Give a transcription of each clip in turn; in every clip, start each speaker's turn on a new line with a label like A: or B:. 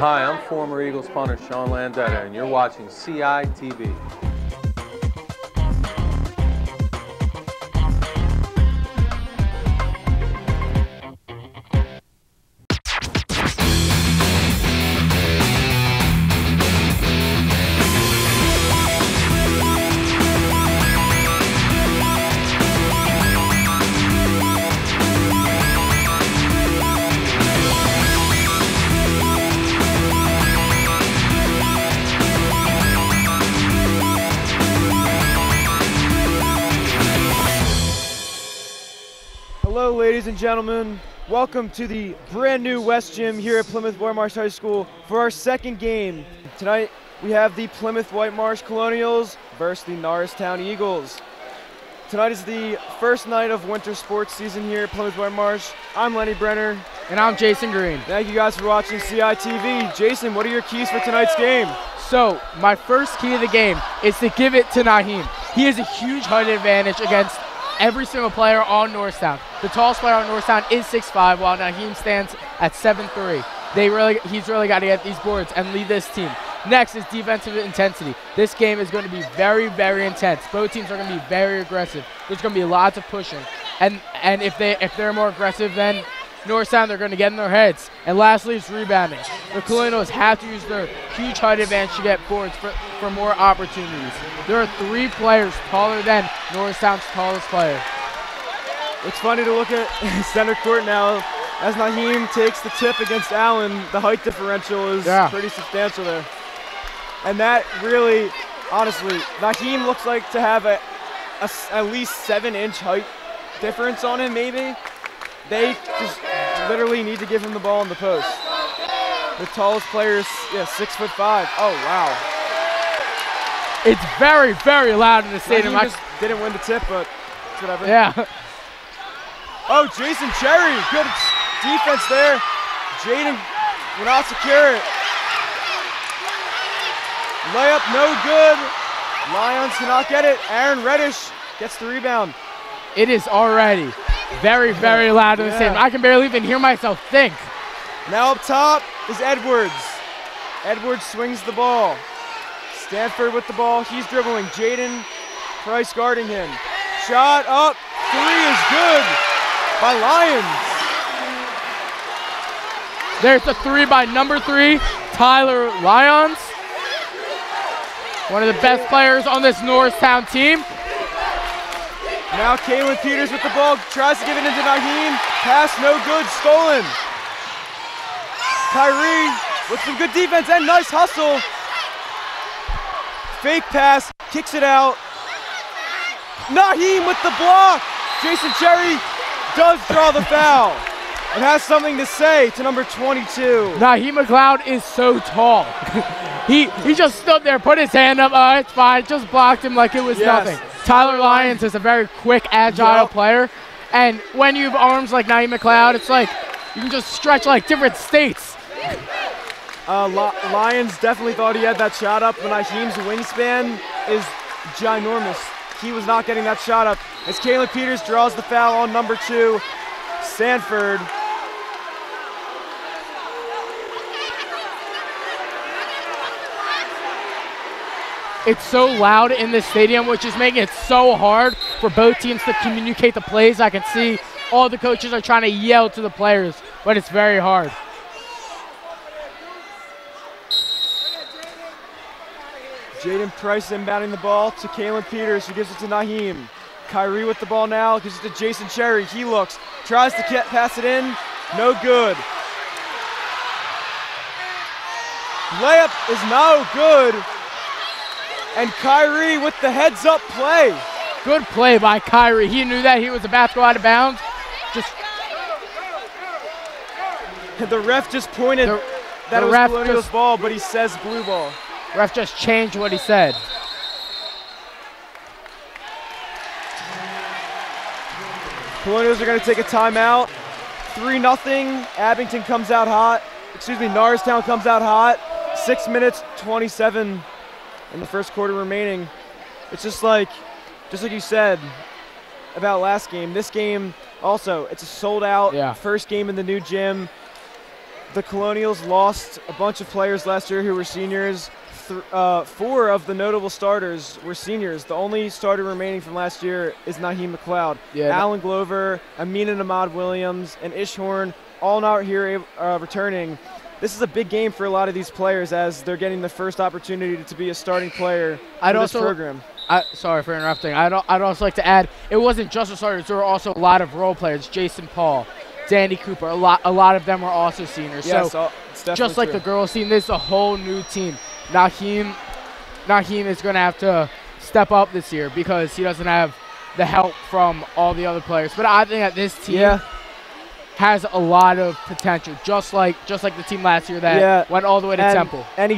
A: Hi, I'm former Eagles punter Sean Landetta, and you're watching CI TV.
B: Hello ladies and gentlemen, welcome to the brand new West Gym here at Plymouth Whitemarsh High School for our second game. Tonight we have the Plymouth Whitemarsh Colonials versus the Norristown Eagles. Tonight is the first night of winter sports season here at Plymouth Whitemarsh. I'm Lenny Brenner.
C: And I'm Jason Green.
B: Thank you guys for watching CI TV. Jason, what are your keys for tonight's game?
C: So, my first key of the game is to give it to Naheem. He has a huge height advantage against every single player on Norristown. The tallest player on Norristown is 6'5", while Naheem stands at 7'3". He's really got to get these boards and lead this team. Next is defensive intensity. This game is going to be very, very intense. Both teams are going to be very aggressive. There's going to be lots of pushing, and if they're more aggressive than Norristown, they're going to get in their heads. And lastly is rebounding. The Colonials have to use their huge height advantage to get boards for more opportunities. There are 3 players taller than Norristown's tallest player.
B: It's funny to look at center court now as Naheem takes the tip against Allen. The height differential is pretty substantial there. And that really, honestly, Naheem looks like to have at least 7-inch height difference on him, maybe. They just literally need to give him the ball in the post. The tallest player is 6'5". Oh, wow.
C: It's very, very loud in the stadium.
B: He just didn't win the tip, but it's whatever.
C: Yeah.
B: Oh, Jason Cherry, good defense there. Jaden will not secure it. Layup, no good. Lions cannot get it. Aaron Reddish gets the rebound.
C: It is already very, very loud in the stadium. I can barely even hear myself think.
B: Now up top is Edwards. Edwards swings the ball. Stanford with the ball. He's dribbling. Jaden Price guarding him. Shot up. 3 is good by Lions.
C: There's the 3 by number 3, Tyler Lyons. One of the best players on this Norristown team.
B: Now Kalen Peters with the ball, tries to give it into Naheem. Pass no good, stolen. Kyrie with some good defense and nice hustle. Fake pass, kicks it out. Naheem with the block. Jason Cherry does draw the foul and has something to say to number 22.
C: Naheem McLeod is so tall. he just stood there, put his hand up, it's fine, just blocked him like it was nothing. Tyler Lyons is a very quick, agile player, and when you have arms like Naheem McLeod, it's like you can just stretch like different states.
B: Lyons definitely thought he had that shot up, but Naheem's wingspan is ginormous. He was not getting that shot up as Kalen Peters draws the foul on number 2, Sanford.
C: It's so loud in this stadium, which is making it so hard for both teams to communicate the plays. I can see all the coaches are trying to yell to the players, but it's very hard.
B: Jaden Price inbounding the ball to Kalen Peters, who gives it to Naheem. Kyrie with the ball now, gives it to Jason Cherry. He looks, tries to pass it in, no good. Layup is no good. And Kyrie with the heads-up play.
C: Good play by Kyrie. He knew that he was about to go out of bounds.
B: The ref just pointed that it was Colonials ball, but he says blue ball.
C: Ref just changed what he said.
B: Colonials are going to take a timeout. 3-0. Abington comes out hot. Norristown comes out hot. 6 minutes, 27 in the first quarter remaining. It's just like you said about last game. This game also, it's a sold out first game in the new gym. the Colonials lost a bunch of players last year who were seniors. 4 of the notable starters were seniors. The only starter remaining from last year is Naheem McLeod.
C: Yeah,
B: Alan Glover, Amina Namad Williams, and Ishhorn all not here returning. This is a big game for a lot of these players as they're getting the first opportunity to be a starting player for this program.
C: Sorry for interrupting. I'd also like to add, it wasn't just the starters. There were also a lot of role players. Jason Paul, Danny Cooper, a lot of them were also seniors.
B: Yes,
C: so
B: it's
C: just like
B: true.
C: the girls team, this is a whole new team. Naheem is going to have to step up this year because he doesn't have the help from all the other players. But I think that this team has a lot of potential, just like the team last year that went all the way to Temple.
B: And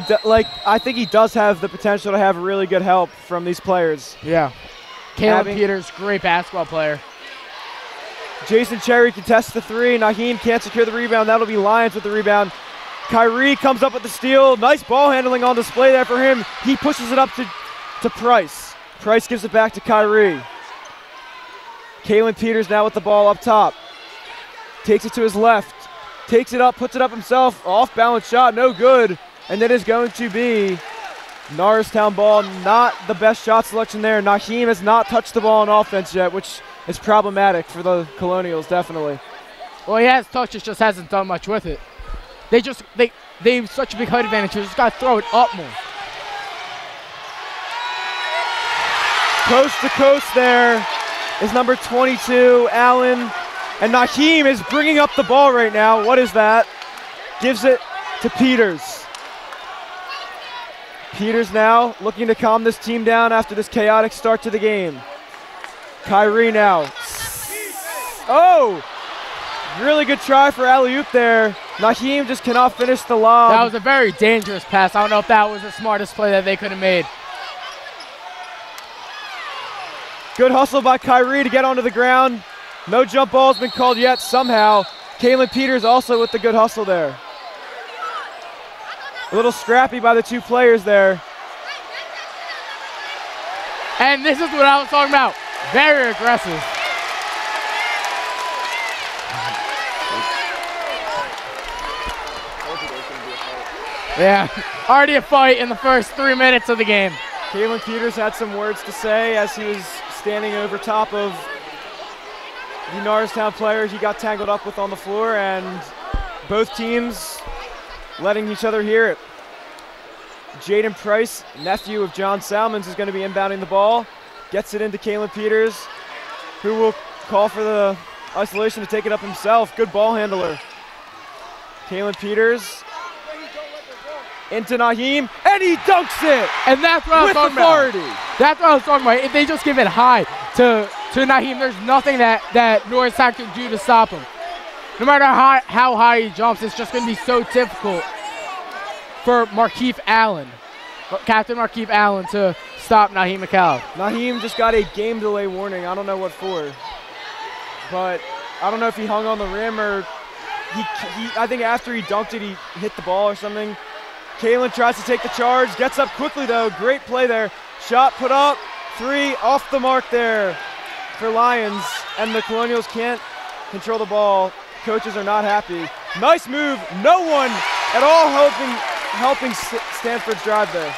B: I think he does have the potential to have really good help from these players.
C: Yeah. Caleb Peters, great basketball player.
B: Jason Cherry contests the 3. Naheem can't secure the rebound. That'll be Lions with the rebound. Kyrie comes up with the steal. Nice ball handling on display there for him. He pushes it up to Price. Price gives it back to Kyrie. Kalen Peters now with the ball up top. Takes it to his left. Takes it up, puts it up himself. Off-balance shot, no good. And that is going to be Norristown ball. Not the best shot selection there. Naheem has not touched the ball on offense yet, which is problematic for the Colonials, definitely.
C: Well, he has touched it, just hasn't done much with it. They have such a big height advantage, you just got to throw it up more.
B: Coast to coast there is number 22, Allen. And Naheem is bringing up the ball right now. What is that? Gives it to Peters. Peters now looking to calm this team down after this chaotic start to the game. Kyrie now. Oh! Really good try for alley-oop there. Naheem just cannot finish the lob.
C: That was a very dangerous pass. I don't know if that was the smartest play that they could have made.
B: Good hustle by Kyrie to get onto the ground. No jump ball has been called yet somehow. Kalen Peters also with the good hustle there. A little scrappy by the 2 players there.
C: And this is what I was talking about. Very aggressive. Yeah, already a fight in the first 3 minutes of the game.
B: Kalen Peters had some words to say as he was standing over top of the Norristown player he got tangled up with on the floor, and both teams letting each other hear it. Jaden Price, nephew of John Salmons, is going to be inbounding the ball. Gets it into Kalen Peters, who will call for the isolation to take it up himself. Good ball handler. Kalen Peters into Naheem, and he dunks it!
C: And that's what I was talking
B: authority.
C: About. That's what I was talking about. If they just give it high to Naheem, there's nothing that Norristown can do to stop him. No matter how high he jumps, it's just going to be so difficult for Markeith Allen, Captain Markeith Allen, to stop Naheem McLeod.
B: Naheem just got a game delay warning. I don't know what for, but I don't know if he hung on the rim or I think after he dunked it, he hit the ball or something. Kalen tries to take the charge, gets up quickly though. Great play there. Shot put up, 3 off the mark there for Lions, and the Colonials can't control the ball. Coaches are not happy. Nice move. No one at all helping Stanford's drive there.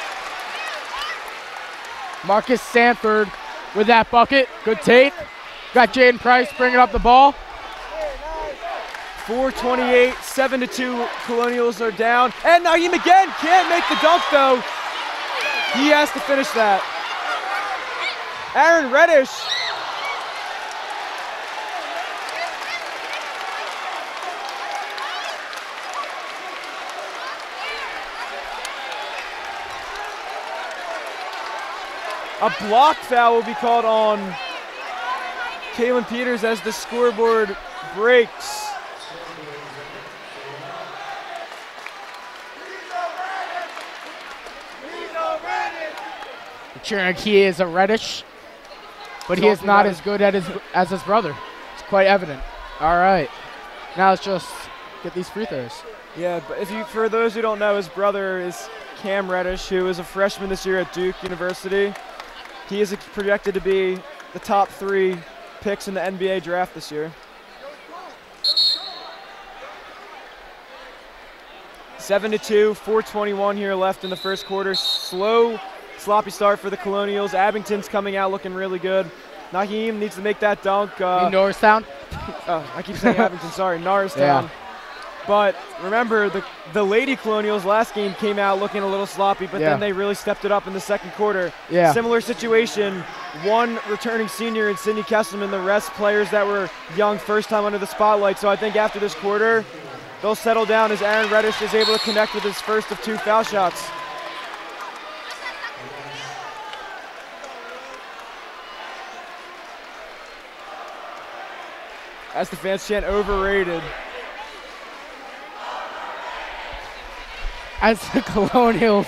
C: Marcus Sanford with that bucket. Good take. Got Jaden Price bringing up the ball.
B: 4:28, 7-2 Colonials are down. And Naheem again can't make the dunk though. He has to finish that. Aaron Reddish. A block foul will be called on Kalen Peters as the scoreboard breaks.
C: He is a Reddish, but he is not as good as his brother. It's quite evident. All right, now let's just get these free throws.
B: Yeah, but for those who don't know, his brother is Cam Reddish, who is a freshman this year at Duke University. He is projected to be the top 3 picks in the NBA draft this year. 7-2, 4:21 here left in the first quarter. Slow, sloppy start for the Colonials. Abington's coming out looking really good. Naheem needs to make that dunk.
C: In Norristown?
B: I keep saying Abington, sorry, Norristown.
C: Yeah.
B: But remember, the Lady Colonials last game came out looking a little sloppy, but then they really stepped it up in the second quarter.
C: Yeah.
B: Similar situation, one returning senior in Sydney Kesselman, the rest players that were young, first time under the spotlight. So I think after this quarter, they'll settle down as Aaron Reddish is able to connect with his first of 2 foul shots. As the fans chant, overrated.
C: As the Colonials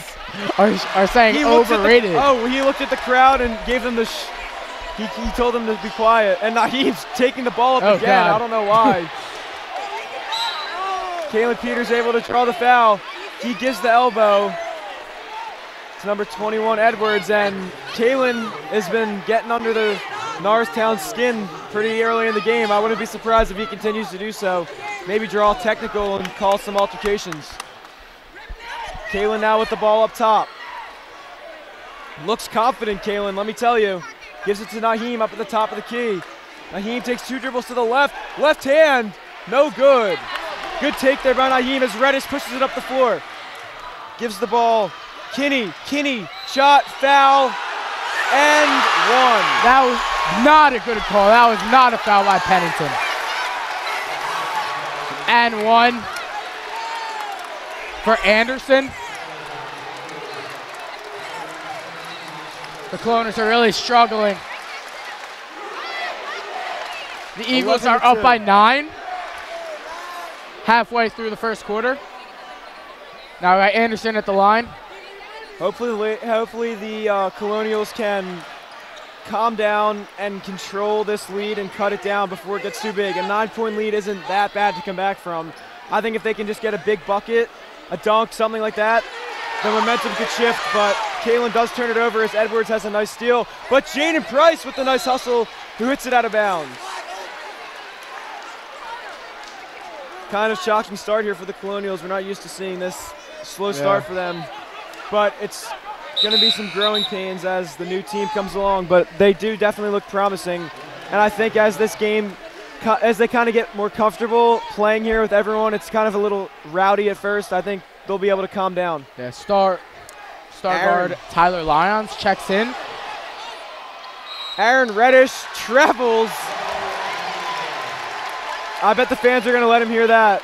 C: are saying overrated.
B: He looked at the crowd and gave them he told them to be quiet. And Naheem's taking the ball up again. God. I don't know why. Kalen Peters able to draw the foul. He gives the elbow to number 21, Edwards. And Kalen has been getting under the Norristown skin pretty early in the game. I wouldn't be surprised if he continues to do so. Maybe draw technical and call some altercations. Kalen now with the ball up top. Looks confident, Kalen, let me tell you. Gives it to Naheem up at the top of the key. Naheem takes 2 dribbles to the left. Left hand, no good. Good take there by Naheem as Reddish pushes it up the floor. Gives the ball. Kinney, shot, foul, and 1.
C: That was not a good call. That was not a foul by Pennington. And 1. For Anderson. The Colonials are really struggling. The Eagles are up by 9. Halfway through the first quarter. Now we got Anderson at the line.
B: Hopefully the Colonials can calm down and control this lead and cut it down before it gets too big. A 9-point lead isn't that bad to come back from. I think if they can just get a big bucket, a dunk, something like that, the momentum could shift, but Kalen does turn it over as Edwards has a nice steal. But Jaden Price with the nice hustle who hits it out of bounds. Kind of shocking start here for the Colonials. We're not used to seeing this slow start for them. But it's going to be some growing pains as the new team comes along. But they do definitely look promising. And I think as this game, as they kind of get more comfortable playing here with everyone, it's kind of a little rowdy at first. I think they'll be able to calm down.
C: Yeah, star guard Tyler Lyons checks in.
B: Aaron Reddish travels. I bet the fans are going to let him hear that.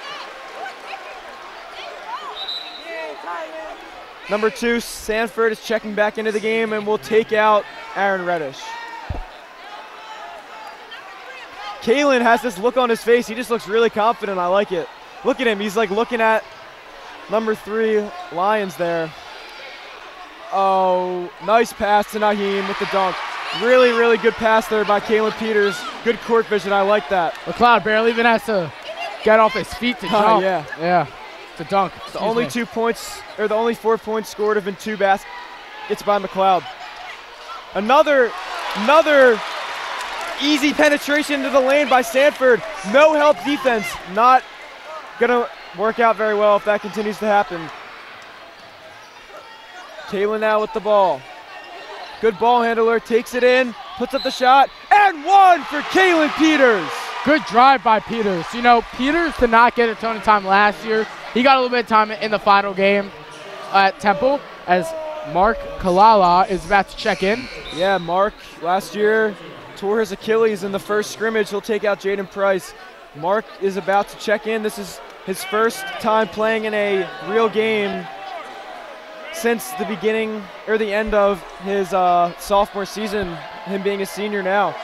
B: Number 2, Sanford is checking back into the game and will take out Aaron Reddish. Kalen has this look on his face. He just looks really confident. I like it. Look at him. He's like looking at number 3, Lyons there. Oh, nice pass to Naheem with the dunk. Really, really good pass there by Kalen Peters. Good court vision. I like that.
C: McLeod barely even has to get off his feet to jump. Yeah. To dunk.
B: The only 2 points, or the only 4 points scored have been 2 baskets by McLeod. Another easy penetration into the lane by Sanford. No help defense. Not gonna work out very well if that continues to happen. Kalen now with the ball. Good ball handler, takes it in, puts up the shot, and 1 for Kalen Peters.
C: Good drive by Peters. You know, Peters did not get a ton of time last year. He got a little bit of time in the final game at Temple as Mark Kalala is about to check in.
B: Yeah, Mark last year tore his Achilles in the first scrimmage. He'll take out Jaden Price. Mark is about to check in. This is his first time playing in a real game since the beginning or the end of his sophomore season, him being a senior now.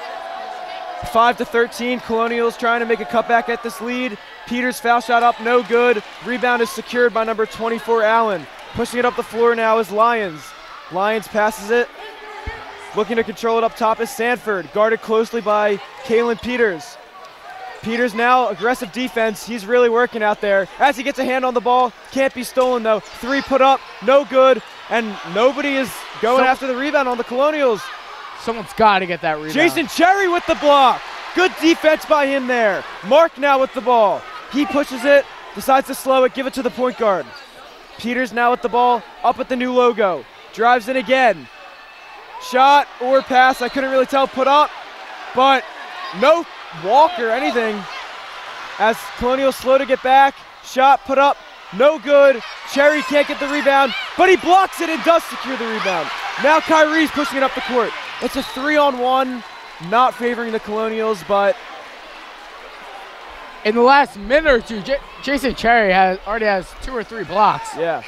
B: 5-13, Colonials trying to make a cutback at this lead. Peters foul shot up, no good. Rebound is secured by number 24, Allen. Pushing it up the floor now is Lyons. Lyons passes it. Looking to control it up top is Sanford, guarded closely by Kalen Peters. Peters now, aggressive defense. He's really working out there. As he gets a hand on the ball, can't be stolen though. 3 put up, no good, and nobody is going after the rebound on the Colonials.
C: Someone's got to get that rebound.
B: Jason Cherry with the block. Good defense by him there. Mark now with the ball. He pushes it, decides to slow it, give it to the point guard. Peters now with the ball, up at the new logo. Drives in again. Shot or pass, I couldn't really tell, put up, but no walk or anything. As Colonials slow to get back, shot put up, no good. Cherry can't get the rebound, but he blocks it and does secure the rebound. Now Kyrie's pushing it up the court. It's a 3-on-1, not favoring the Colonials, but
C: in the last minute or two, Jason Cherry already has 2 or 3 blocks.
B: Yeah.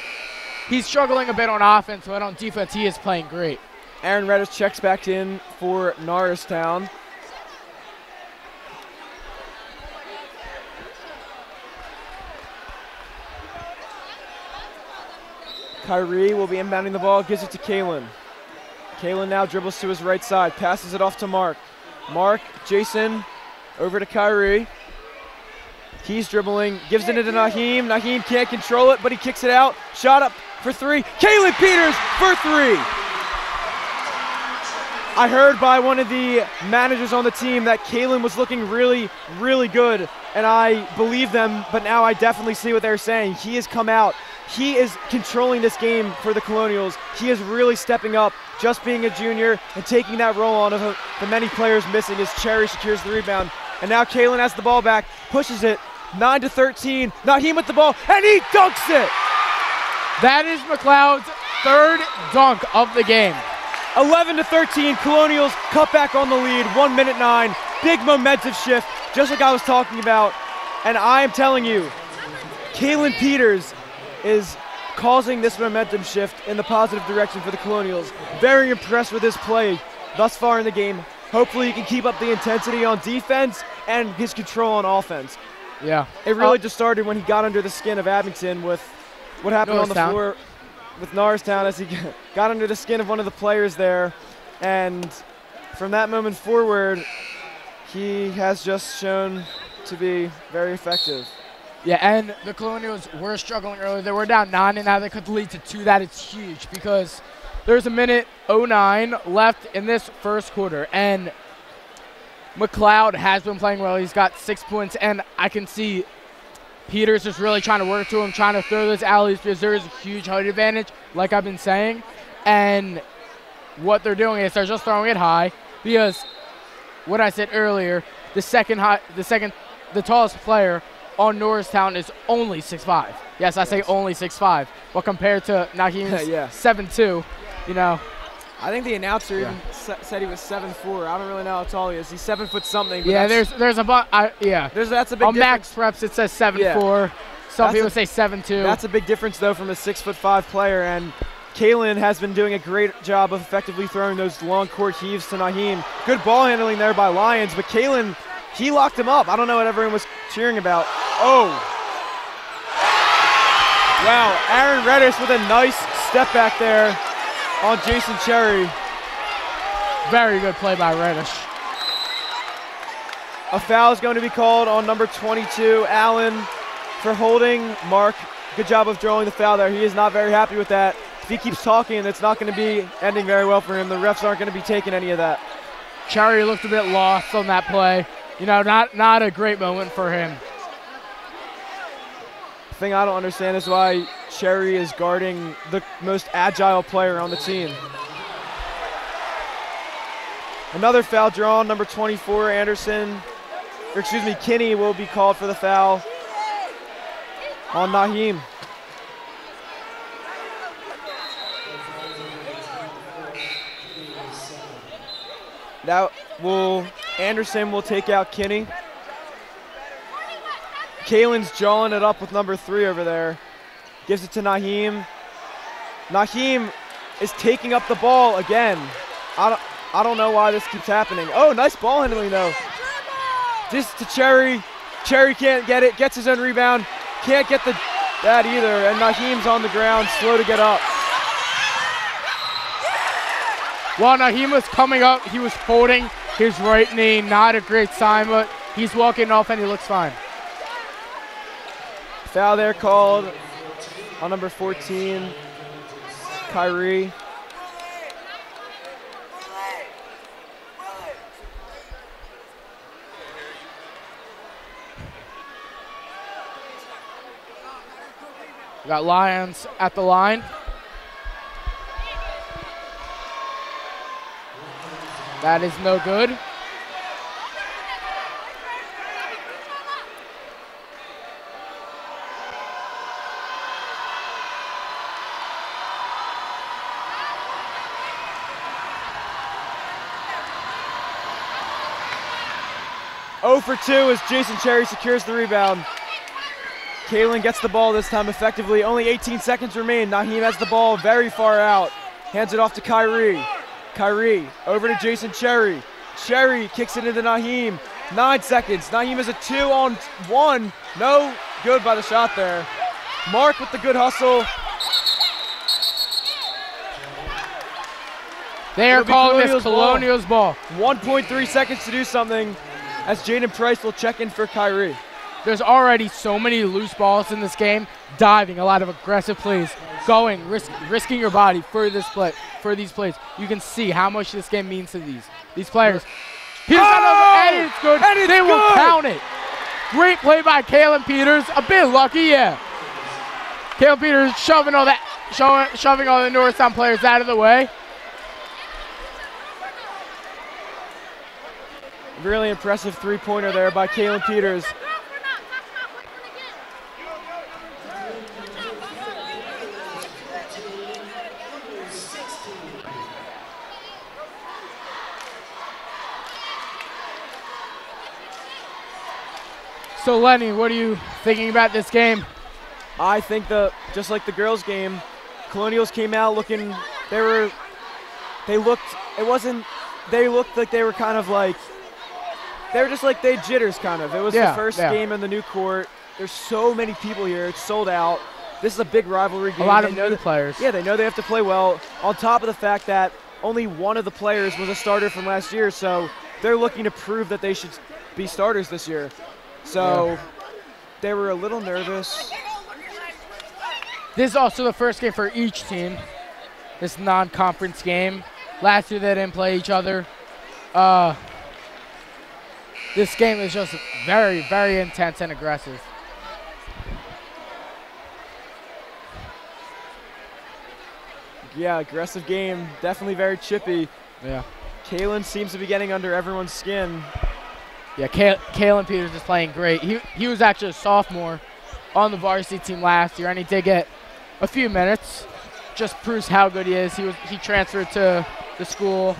C: He's struggling a bit on offense, but on defense, he is playing great.
B: Aaron Reddish checks back in for Norristown. Kyrie will be inbounding the ball, gives it to Kalen. Kalen now dribbles to his right side, passes it off to Mark. Mark, Jason, over to Kyrie. He's dribbling, gives it to Naheem. Naheem can't control it, but he kicks it out. Shot up for 3. Kalen Peters for 3. I heard by one of the managers on the team that Kalen was looking really, really good, and I believe them, but now I definitely see what they're saying. He has come out. He is controlling this game for the Colonials. He is really stepping up, just being a junior and taking that role on of the many players missing as Cherry secures the rebound. And now Kalen has the ball back, pushes it, 9-13. Naheem with the ball, and he dunks it!
C: That is McLeod's 3rd dunk of the game.
B: 11-13, Colonials cut back on the lead, 1:09. Big momentum shift, just like I was talking about. And I am telling you, Kalen Peters is causing this momentum shift in the positive direction for the Colonials. Very impressed with his play thus far in the game. Hopefully he can keep up the intensity on defense and his control on offense.
C: Yeah.
B: It really just started when he got under the skin of Abington with what happened on the floor with Norristown as he got under the skin of one of the players there. And from that moment forward, he has just shown to be very effective.
C: Yeah, and the Colonials were struggling earlier. They were down 9, and now they could lead to 2. That is huge because there's 1:09 left in this first quarter, and McLeod has been playing well. He's got 6 points, and I can see Peters is really trying to work to him, trying to throw those alleys because there is a huge height advantage, like I've been saying. And what they're doing is they're just throwing it high because what I said earlier, the tallest player on Norristown is only 6'5". Yes, I say only 6'5", but compared to Naheem's 7'2", you know.
B: I think the announcer even said he was 7'4". I don't really know how tall he is. He's 7 foot something. But
C: yeah, there's a
B: that's a big
C: on
B: difference.
C: Max Preps it says 7'4". Some people say 7'2".
B: That's a big difference though from a 6'5" player, and Kalen has been doing a great job of effectively throwing those long court heaves to Naheem. Good ball handling there by Lyons, but Kalen, he locked him up. I don't know what everyone was cheering about. Oh. Wow, Aaron Reddish with a nice step back there on Jason Cherry.
C: Very good play by Reddish.
B: A foul is going to be called on number 22, Allen, for holding Mark. Good job of drawing the foul there. He is not very happy with that. If he keeps talking, it's not going to be ending very well for him. The refs aren't going to be taking any of that.
C: Cherry looked a bit lost on that play. You know, not a great moment for him.
B: The thing I don't understand is why Cherry is guarding the most agile player on the team. Another foul drawn, number 24, Kinney will be called for the foul on Naheem. Anderson will take out Kinney. Kalen's jawing it up with number 3 over there. Gives it to Naheem. Naheem is taking up the ball again. I don't know why this keeps happening. Oh, nice ball handling though. Just to Cherry. Cherry can't get it, gets his own rebound. Can't get that either, and Naheem's on the ground, slow to get up.
C: While Naheem was coming up, he was holding his right knee. Not a great sign, but he's walking off and he looks fine.
B: Foul there called on number 14, Kyrie.
C: We got Lions at the line. That is no good.
B: Oh for 2 as Jason Cherry secures the rebound. Kalen gets the ball this time effectively. Only 18 seconds remain. Naheem has the ball very far out. Hands it off to Kyrie. Kyrie over to Jason Cherry. Cherry kicks it into Naheem. 9 seconds. Naheem is a 2-on-1. No good by the shot there. Mark with the good hustle.
C: They are calling this Colonials ball.
B: 1.3 seconds to do something as Jaden Price will check in for Kyrie.
C: There's already so many loose balls in this game. Diving, a lot of aggressive plays, going, risking your body for these plays. You can see how much this game means to these players. He's and it's good. And they will count it. Great play by Kalen Peters. A bit lucky, yeah. Kalen Peters shoving all the Norristown players out of the way.
B: Really impressive three-pointer there by Kalen Peters.
C: So Lenny, what are you thinking about this game?
B: I think just like the girls' game, Colonials came out looking. They looked like they were kind of like. They were just like they had jitters kind of. It was the first game in the new court. There's so many people here. It's sold out. This is a big rivalry game.
C: A lot of new players.
B: Yeah, they know they have to play well. On top of the fact that only one of the players was a starter from last year, so they're looking to prove that they should be starters this year. So they were a little nervous.
C: This is also the first game for each team. This non-conference game. Last year they didn't play each other. This game is just very, very intense and aggressive.
B: Yeah, aggressive game. Definitely very chippy.
C: Yeah.
B: Kalen seems to be getting under everyone's skin.
C: Yeah, Kalen Peters is playing great. He was actually a sophomore on the varsity team last year, and he did get a few minutes. Just proves how good he is. He transferred to the school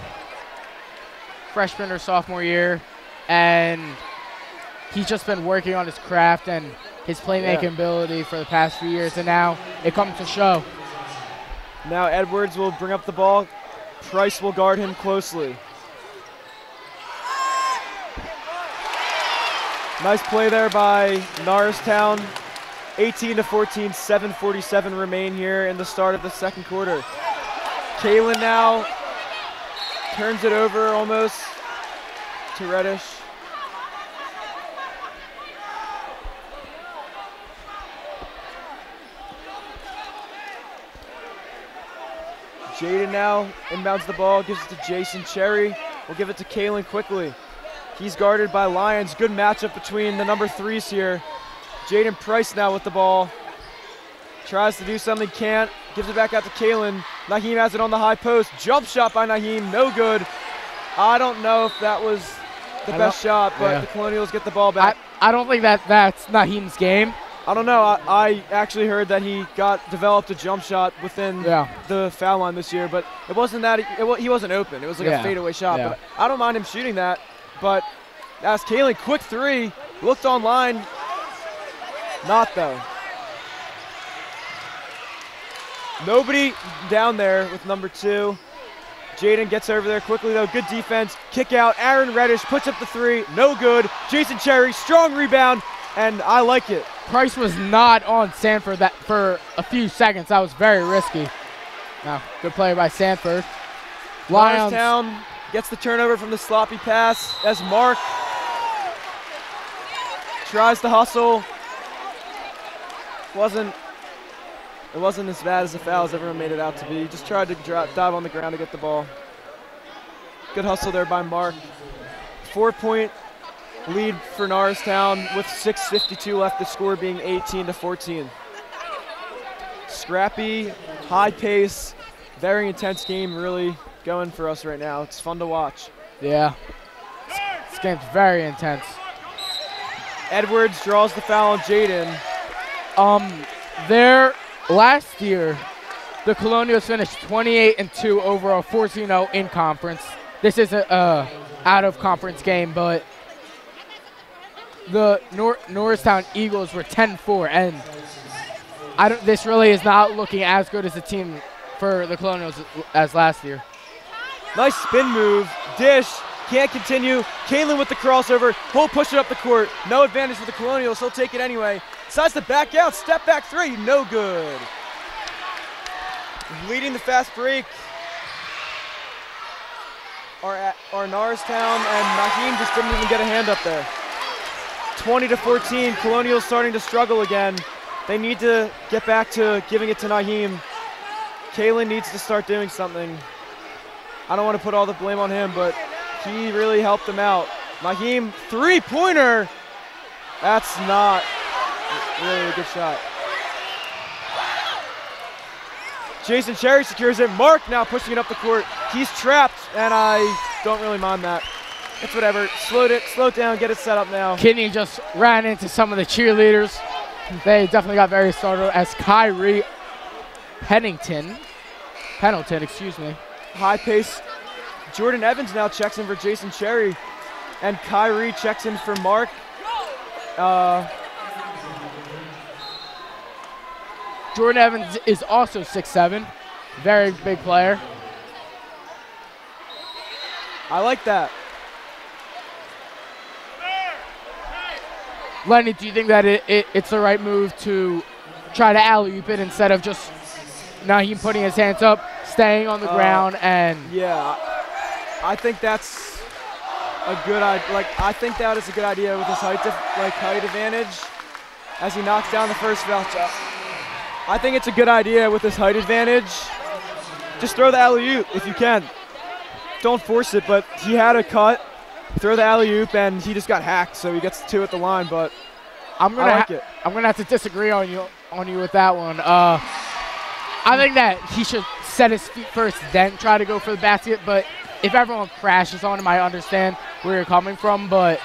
C: freshman or sophomore year, and he's just been working on his craft and his playmaking ability for the past few years, and now it comes to show.
B: Now Edwards will bring up the ball. Price will guard him closely. Nice play there by Norristown. 18-14, 7:47 remain here in the start of the second quarter. Kalen now turns it over almost to Reddish. Jaden now inbounds the ball, gives it to Jason Cherry. We'll give it to Kalen quickly. He's guarded by Lions. Good matchup between the number threes here. Jaden Price now with the ball. Tries to do something, can't. Gives it back out to Kalen. Naheem has it on the high post. Jump shot by Naheem, no good. I don't know if that was the best shot, but the Colonials get the ball back.
C: I don't think that's Naheem's game.
B: I don't know. I actually heard that he developed a jump shot within the foul line this year, but it wasn't that he wasn't open. It was like a fadeaway shot. But I don't mind him shooting that. But that's Kalen, quick three, looked online, not though. Nobody down there with number 2. Jaden gets over there quickly though, good defense, kick out, Aaron Reddish puts up the 3, no good. Jason Cherry, strong rebound, and I like it.
C: Price was not on Sanford for a few seconds. That was very risky. Now, good play by Sanford.
B: Norristown gets the turnover from the sloppy pass as Mark tries to hustle. It wasn't as bad as the foul as everyone made it out to be. He just tried to dive on the ground to get the ball. Good hustle there by Mark. 4-point lead for Norristown with 6:52 left, the score being 18-14. scrappy, high pace, very intense game really going for us right now. It's fun to watch.
C: Yeah. This game's very intense.
B: Edwards draws the foul on Jaden.
C: Last year, the Colonials finished 28-2 overall, 14-0 in conference. This is a out-of-conference game, but the Norristown Eagles were 10-4, and this really is not looking as good as a team for the Colonials as last year.
B: Nice spin move, dish, can't continue. Kalen with the crossover, he'll push it up the court. No advantage for the Colonials, he'll take it anyway. Decides to back out, step back three, no good. Leading the fast break are Norristown, and Naheem just didn't even get a hand up there. 20-14, Colonials starting to struggle again. They need to get back to giving it to Naheem. Kalen needs to start doing something. I don't want to put all the blame on him, but he really helped them out. Naheem, three-pointer. That's not really a good shot. Jason Cherry secures it. Mark now pushing it up the court. He's trapped, and I don't really mind that. It's whatever. Slow it down, get it set up now.
C: Kidney just ran into some of the cheerleaders. They definitely got very startled as Kyrie Pendleton, excuse me.
B: High pace. Jordan Evans now checks in for Jason Cherry, and Kyrie checks in for Mark.
C: Jordan Evans is also 6'7", very big player.
B: I like that.
C: Lenny, do you think that it's the right move to try to alley-oop it instead of just Naheem putting his hands up, staying on the ground and?
B: Yeah, I think that's a good idea. I think that is a good idea with his height advantage as he knocks down the first foul shot. I think it's a good idea with his height advantage. Just throw the alley-oop if you can. Don't force it, but he had a cut. Throw the alley-oop, and he just got hacked, so he gets two at the line, but I'm gonna
C: have to disagree on you with that one. I think that he should set his feet first, then try to go for the basket, but if everyone crashes on him, I understand where you're coming from, but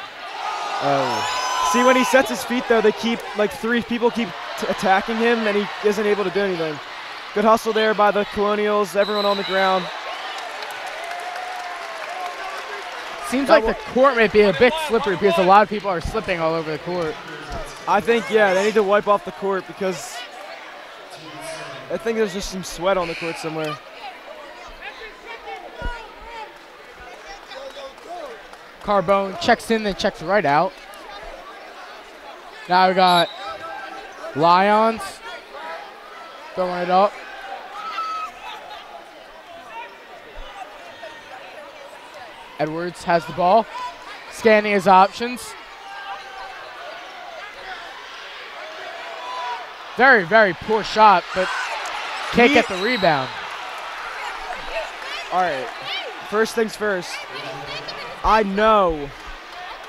B: see, when he sets his feet, though, three people keep attacking him, and he isn't able to do anything. Good hustle there by the Colonials, everyone on the ground.
C: Seems like the court might be a bit slippery because a lot of people are slipping all over the court.
B: I think, yeah, they need to wipe off the court because I think there's just some sweat on the court somewhere.
C: Carbone checks in, then checks right out. Now we got Lions throwing it up. Edwards has the ball, scanning his options. Very, very poor shot, but can't get the rebound.
B: All right, first things first. I know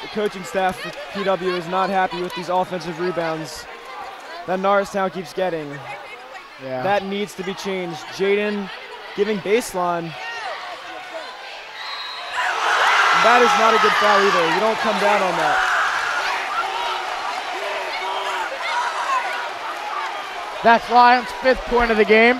B: the coaching staff for PW is not happy with these offensive rebounds that Norristown keeps getting.
C: Yeah.
B: That needs to be changed. Jaden giving baseline. That is not a good foul either. You don't come down on that.
C: That's Lions' 5th point of the game.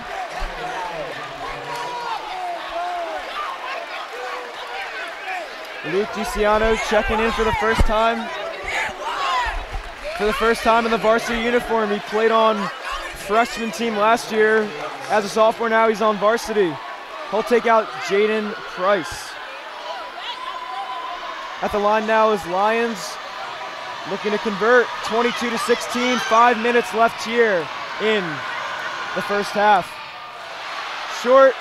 B: Luke DiCiano checking in for the first time. For the first time in the varsity uniform. He played on freshman team last year. As a sophomore now, he's on varsity. He'll take out Jaden Price. At the line now is Lions looking to convert. 22-16, 5 minutes left here in the first half. Short,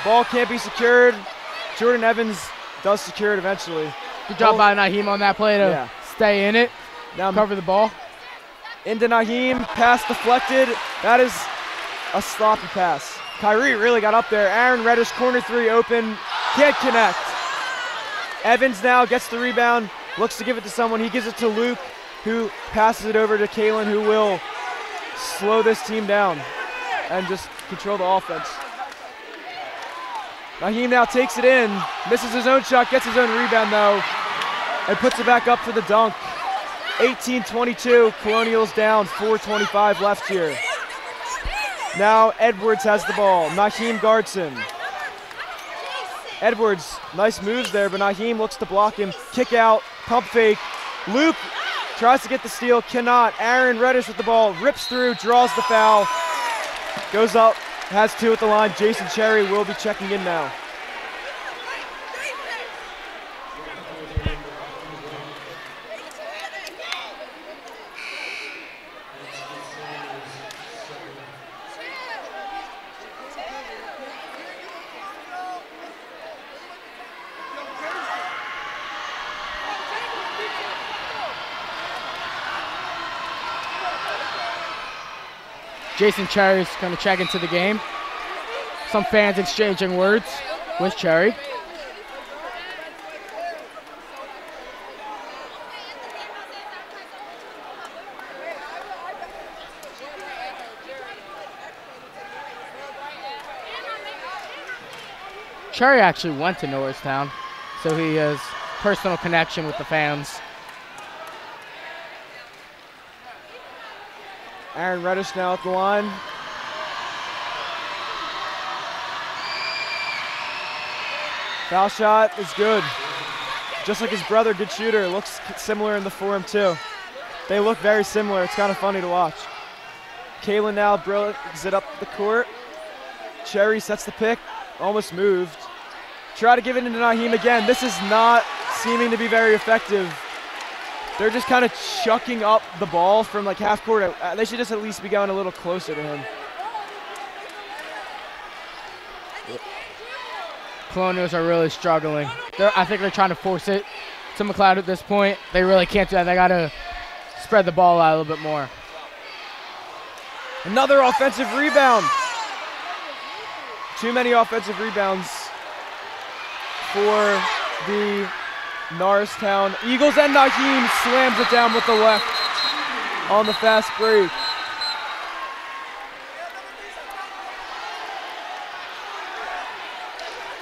B: ball can't be secured. Jordan Evans does secure it eventually.
C: Good job by Naheem on that play to stay in it, now cover the ball.
B: Into Naheem, pass deflected. That is a sloppy pass. Kyrie really got up there. Aaron Reddish, corner three open, can't connect. Evans now gets the rebound, looks to give it to someone. He gives it to Luke, who passes it over to Kalen, who will slow this team down. and just control the offense. Naheem now takes it in, misses his own shot, gets his own rebound though, and puts it back up for the dunk. 18-22, Colonials down, 4:25 left here. Now Edwards has the ball, Naheem guards him. Edwards, nice moves there, but Naheem looks to block him. Kick out, pump fake. Luke tries to get the steal, cannot. Aaron Reddish with the ball, rips through, draws the foul. Goes up, has two at the line. Jason Cherry will be checking in now.
C: Jason Cherry's going to check into the game. Some fans exchanging words with Cherry. Cherry actually went to Norristown, so he has personal connection with the fans.
B: Aaron Reddish now at the line. Foul shot is good. Just like his brother, good shooter. Looks similar in the form too. They look very similar. It's kind of funny to watch. Kalen now brings it up the court. Cherry sets the pick. Almost moved. Try to give it into Naheem again. This is not seeming to be very effective. They're just kind of chucking up the ball from like half court. They should just at least be going a little closer to him.
C: Colonials are really struggling. I think they're trying to force it to McLeod at this point. They really can't do that. They got to spread the ball out a little bit more.
B: Another offensive rebound. Too many offensive rebounds for the Norristown Eagles, and Naheem slams it down with the left on the fast break.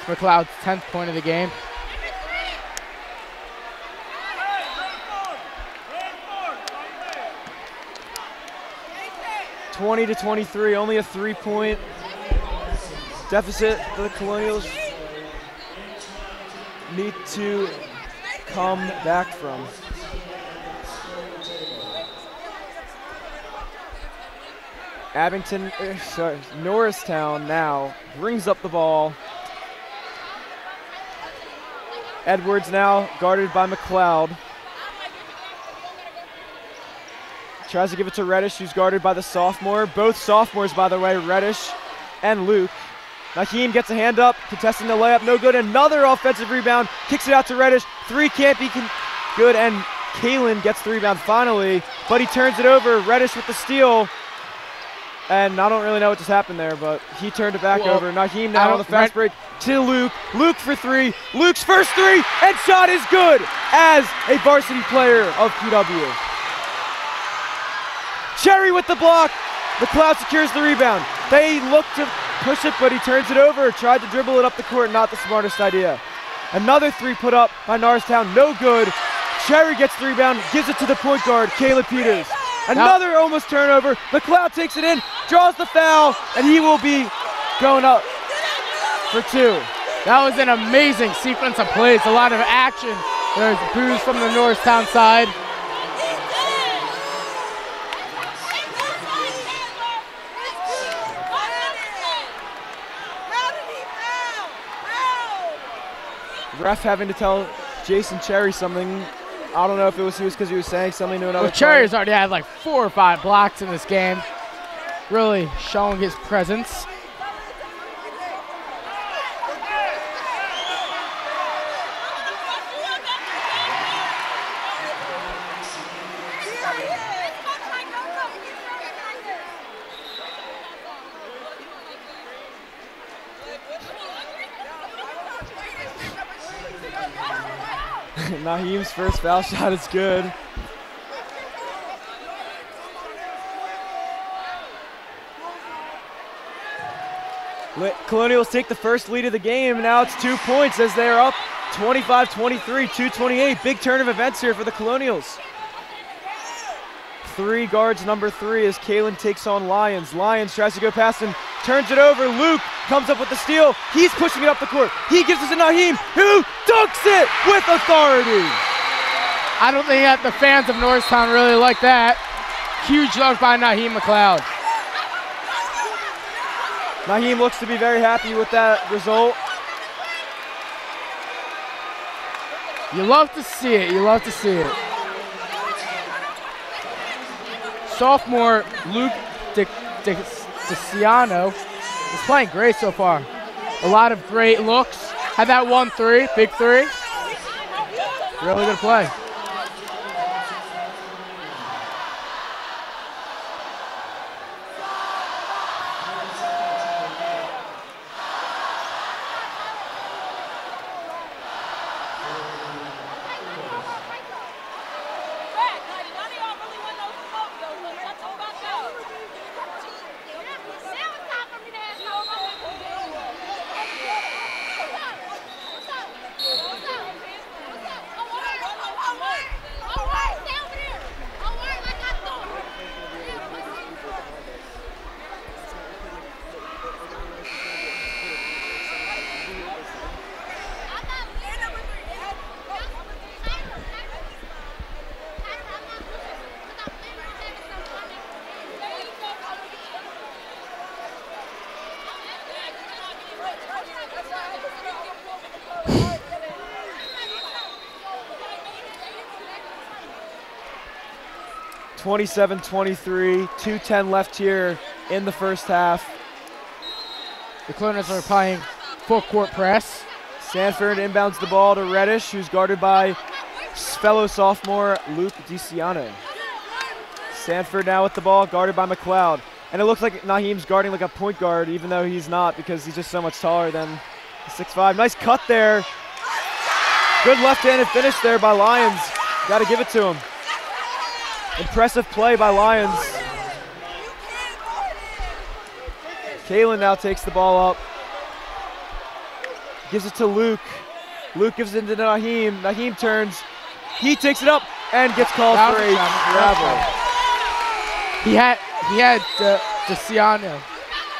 C: McLeod's 10th point of the game.
B: (20-23), only a 3-point deficit for the Colonials need to come back from. Norristown now brings up the ball. Edwards now guarded by McLeod. Tries to give it to Reddish, who's guarded by the sophomore. Both sophomores, by the way, Reddish and Luke. Naheem gets a hand up, contesting the layup, no good. Another offensive rebound, kicks it out to Reddish. Three can't be good, and Kalen gets the rebound finally, but he turns it over. Reddish with the steal, and I don't really know what just happened there, but he turned it back over. Naheem now on the fast break to Luke. Luke for three. Luke's first three, and shot is good as a varsity player of PW. Cherry with the block. McLeod secures the rebound. They look to push it, but he turns it over. Tried to dribble it up the court, not the smartest idea. Another three put up by Norristown, no good. Cherry gets the rebound, gives it to the point guard, Caleb Peters. Another almost turnover. McLeod takes it in, draws the foul, and he will be going up for two.
C: That was an amazing sequence of plays, a lot of action. There's boos from the Norristown side.
B: Ref having to tell Jason Cherry something. I don't know if it was because he was saying something to another player.
C: Cherry's already had like 4 or 5 blocks in this game. Really showing his presence.
B: Naheem's first foul shot is good. Colonials take the first lead of the game. Now it's 2 points as they are up 25-23, 2:28. Big turn of events here for the Colonials. 3 guards number 3 as Kalen takes on Lyons. Lyons tries to go past him, turns it over. Luke comes up with the steal. He's pushing it up the court. He gives it to Naheem, who dunks it with authority.
C: I don't think that the fans of Norristown really like that. Huge dunk by Naheem McLeod.
B: Naheem looks to be very happy with that result.
C: You love to see it. You love to see it. Sophomore Luke DeCiano is playing great so far. A lot of great looks. Had that 1-3, big 3. Really good play.
B: (27-23), 2:10 left here in the first half.
C: The Colonials are playing full court press.
B: Sanford inbounds the ball to Reddish, who's guarded by fellow sophomore Luke DeCiano. Sanford now with the ball, guarded by McLeod. And it looks like Naheem's guarding like a point guard, even though he's not, because he's just so much taller than the 6'5". Nice cut there. Good left-handed finish there by Lyons. Got to give it to him. Impressive play by Lyons. Kalen now takes the ball up. Gives it to Luke. Luke gives it to Naheem. Naheem turns. He takes it up and gets called for a travel.
C: He had DeCiano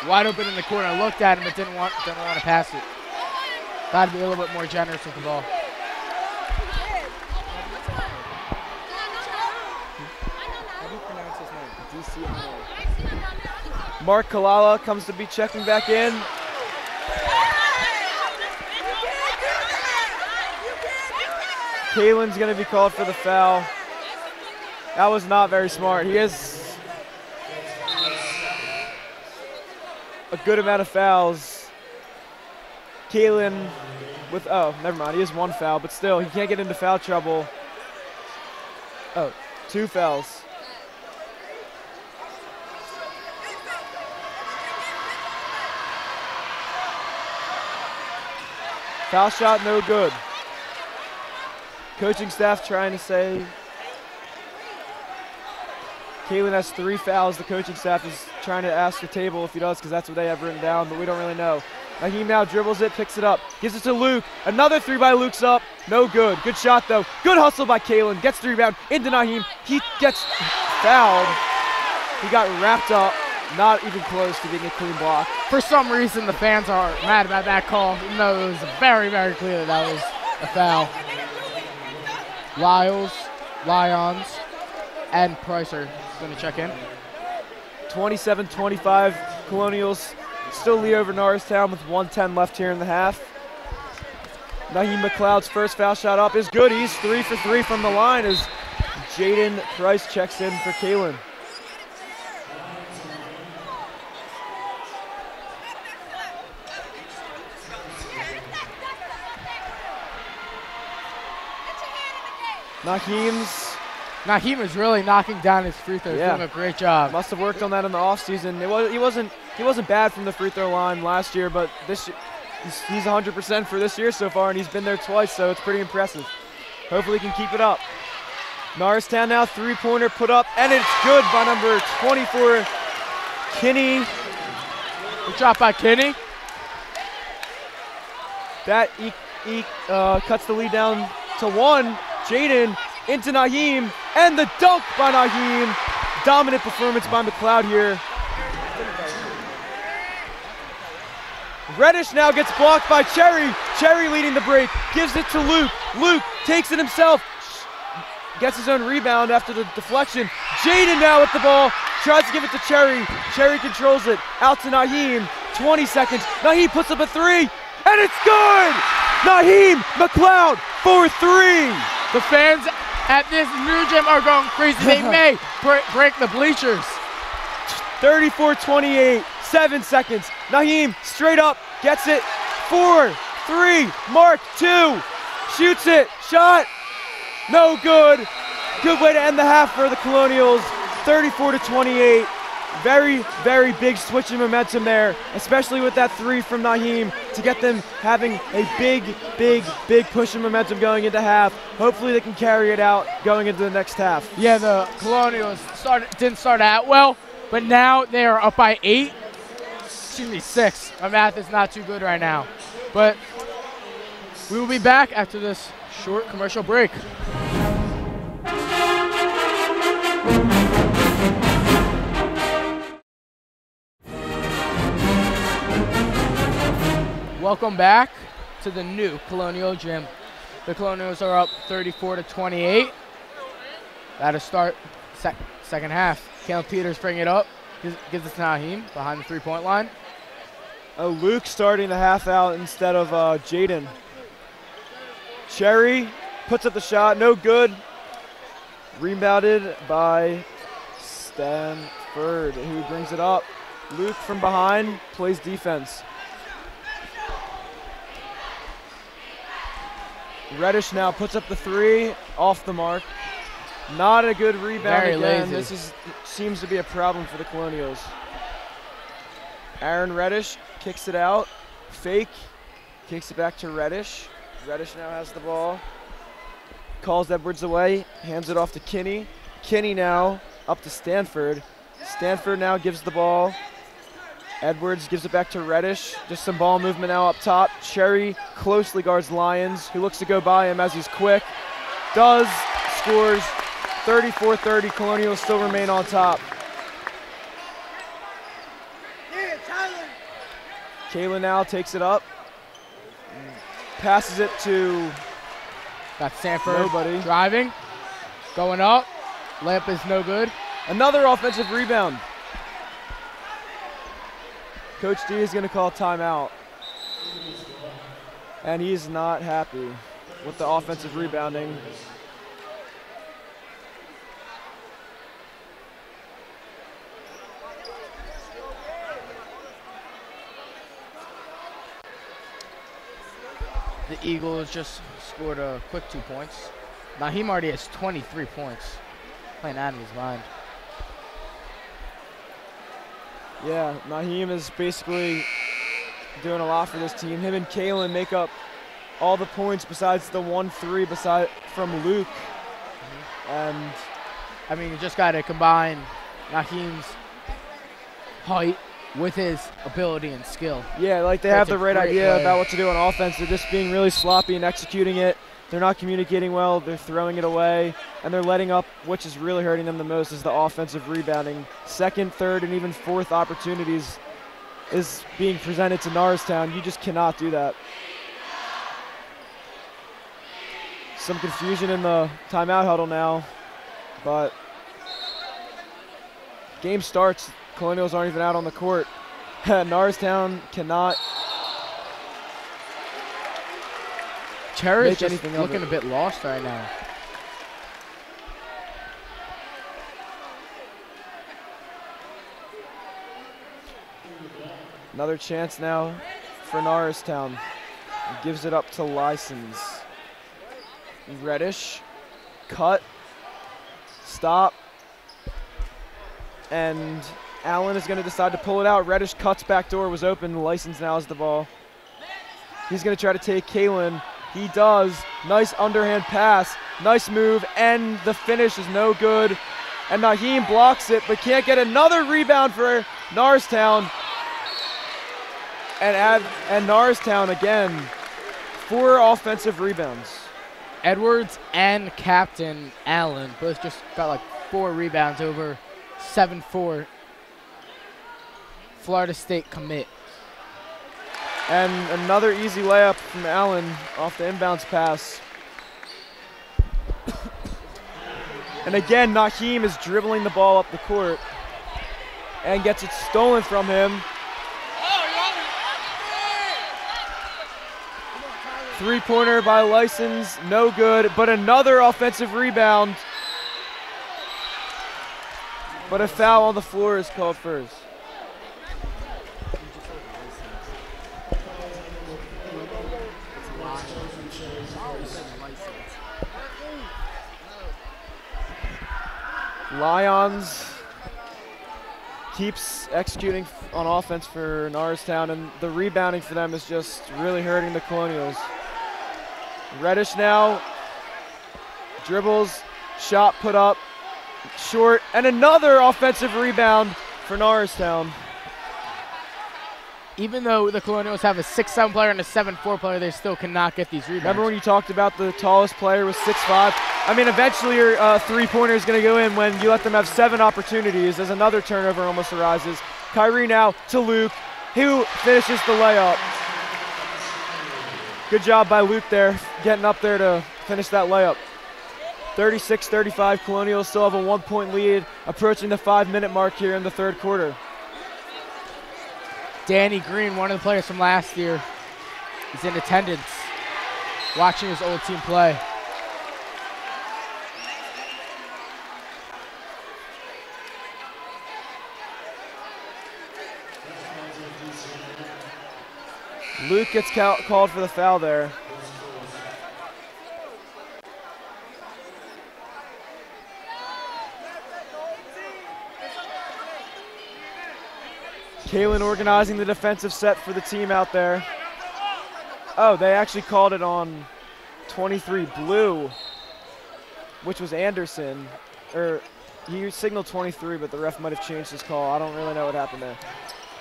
C: wide open in the corner. I looked at him but didn't want to pass it. Got to be a little bit more generous with the ball.
B: Mark Kalala comes to be checking back in. Kalen's going to be called for the foul. That was not very smart. He has a good amount of fouls. Kalen with, oh, never mind. He has 1 foul, but still, he can't get into foul trouble. Oh, 2 fouls. Foul shot, no good. Coaching staff trying to say Kalen has 3 fouls. The coaching staff is trying to ask the table if he does, because that's what they have written down, but we don't really know. Naheem now dribbles it, picks it up, gives it to Luke. Another 3 by Luke's up. No good. Good shot, though. Good hustle by Kalen. Gets the rebound into Naheem. He gets fouled. He got wrapped up. Not even close to being a clean block.
C: For some reason, the fans are mad about that call, even though it was very, very clear that was a foul. Lyons, and Price are going to check in.
B: 27-25, Colonials still lead over Norristown with 1:10 left here in the half. Naheem McLeod's first foul shot up is good. He's 3 for 3 from the line as Jaden Price checks in for Kalen.
C: Naheem is really knocking down his free throws. Doing a great job.
B: Must have worked on that in the offseason. He wasn't bad from the free throw line last year, but this he's 100% for this year so far, and he's been there twice, so it's pretty impressive. Hopefully he can keep it up. Norristown now 3-pointer put up, and it's good by number 24, Kinney.
C: Good shot by Kinney.
B: That cuts the lead down to 1. Jaden into Naheem, and the dunk by Naheem. Dominant performance by McLeod here. Reddish now gets blocked by Cherry. Cherry leading the break, gives it to Luke. Luke takes it himself, gets his own rebound after the deflection. Jaden now with the ball, tries to give it to Cherry. Cherry controls it, out to Naheem. 20 seconds, Naheem puts up a 3, and it's good! Naheem McLeod for 3!
C: The fans at this new gym are going crazy. They may break the bleachers.
B: 34-28, 7 seconds. Naheem straight up, gets it. 4, 3, mark 2, shoots it, shot, no good. Good way to end the half for the Colonials, 34-28. Very, very big switch in momentum there, especially with that 3 from Naheem to get them having a big push in momentum going into half. Hopefully they can carry it out going into the next half.
C: Yeah, the Colonials didn't start out well, but now they are up by 6. My math is not too good right now. But we will be back after this short commercial break. Welcome back to the new Colonial Gym. The Colonials are up 34-28. That'll start second half. Caleb Peters bring it up, gives it to Naheem behind the 3-point line.
B: Luke starting the half out instead of Jaden. Cherry puts up the shot, no good. Rebounded by Stanford, who brings it up. Luke from behind plays defense. Reddish now puts up the 3, off the mark. Not a good rebound
C: Very
B: again.
C: lazy.
B: This seems to be a problem for the Colonials. Aaron Reddish kicks it out. Fake, kicks it back to Reddish. Reddish now has the ball. Calls Edwards away, hands it off to Kinney. Kinney now up to Stanford. Stanford now gives the ball. Edwards gives it back to Reddish. Just some ball movement now up top. Cherry closely guards Lyons, who looks to go by him as he's quick. Does, scores. 34-30, Colonials still remain on top. Kayla now takes it up. Passes it to
C: Got Stanford
B: nobody.
C: Driving, going up. Layup is no good.
B: Another offensive rebound. Coach D is going to call timeout. And he's not happy with the offensive rebounding.
C: The Eagles just scored a quick 2 points. Naheem already has 23 points. Playing out of his mind.
B: Yeah, Naheem is basically doing a lot for this team. Him and Kalen make up all the points besides the 1-3 from Luke. And
C: I mean, you just got to combine Naheem's height with his ability and skill.
B: yeah, like they have the right idea about what to do on offense. They're just being really sloppy and executing it. They're not communicating well. They're throwing it away, and they're letting up, which is really hurting them the most, is the offensive rebounding. Second, third, and even fourth opportunities is being presented to Norristown. You just cannot do that. Some confusion in the timeout huddle now, but game starts. Colonials aren't even out on the court. Norristown cannot
C: Cherry is just looking a bit lost right now.
B: Another chance now for Norristown. Gives it up to License. Reddish, cut, stop, and Allen is going to decide to pull it out. Reddish cuts, back door was open. License now has the ball. He's going to try to take Kalen. He does. Nice underhand pass. Nice move, and the finish is no good. And Naheem blocks it, but can't get another rebound for Norristown. And Norristown again 4 offensive rebounds.
C: Edwards and Captain Allen both just got like 4 rebounds over 7-4 Florida State commit.
B: And another easy layup from Allen off the inbounds pass. And again, Naheem is dribbling the ball up the court and gets it stolen from him. Three-pointer by License, no good, but another offensive rebound. But a foul on the floor is called first. Lions keeps executing on offense for Norristown, and the rebounding for them is just really hurting the Colonials. Reddish now dribbles, shot put up, short, and another offensive rebound for Norristown.
C: Even though the Colonials have a 6'7" player and a 7'4" player, they still cannot get these rebounds.
B: Remember when you talked about the tallest player was 6'5"? I mean, eventually your three-pointer is going to go in when you let them have 7 opportunities as another turnover almost arises. Kyrie now to Luke, who finishes the layup. Good job by Luke there, getting up there to finish that layup. 36-35, Colonials still have a 1-point lead, approaching the 5-minute mark here in the third quarter.
C: Danny Green, one of the players from last year, is in attendance, watching his old team play.
B: Luke gets called for the foul there. Kalen organizing the defensive set for the team out there. Oh, they actually called it on 23 blue, which was Anderson. Or he signaled 23, but the ref might have changed his call. I don't really know what happened there.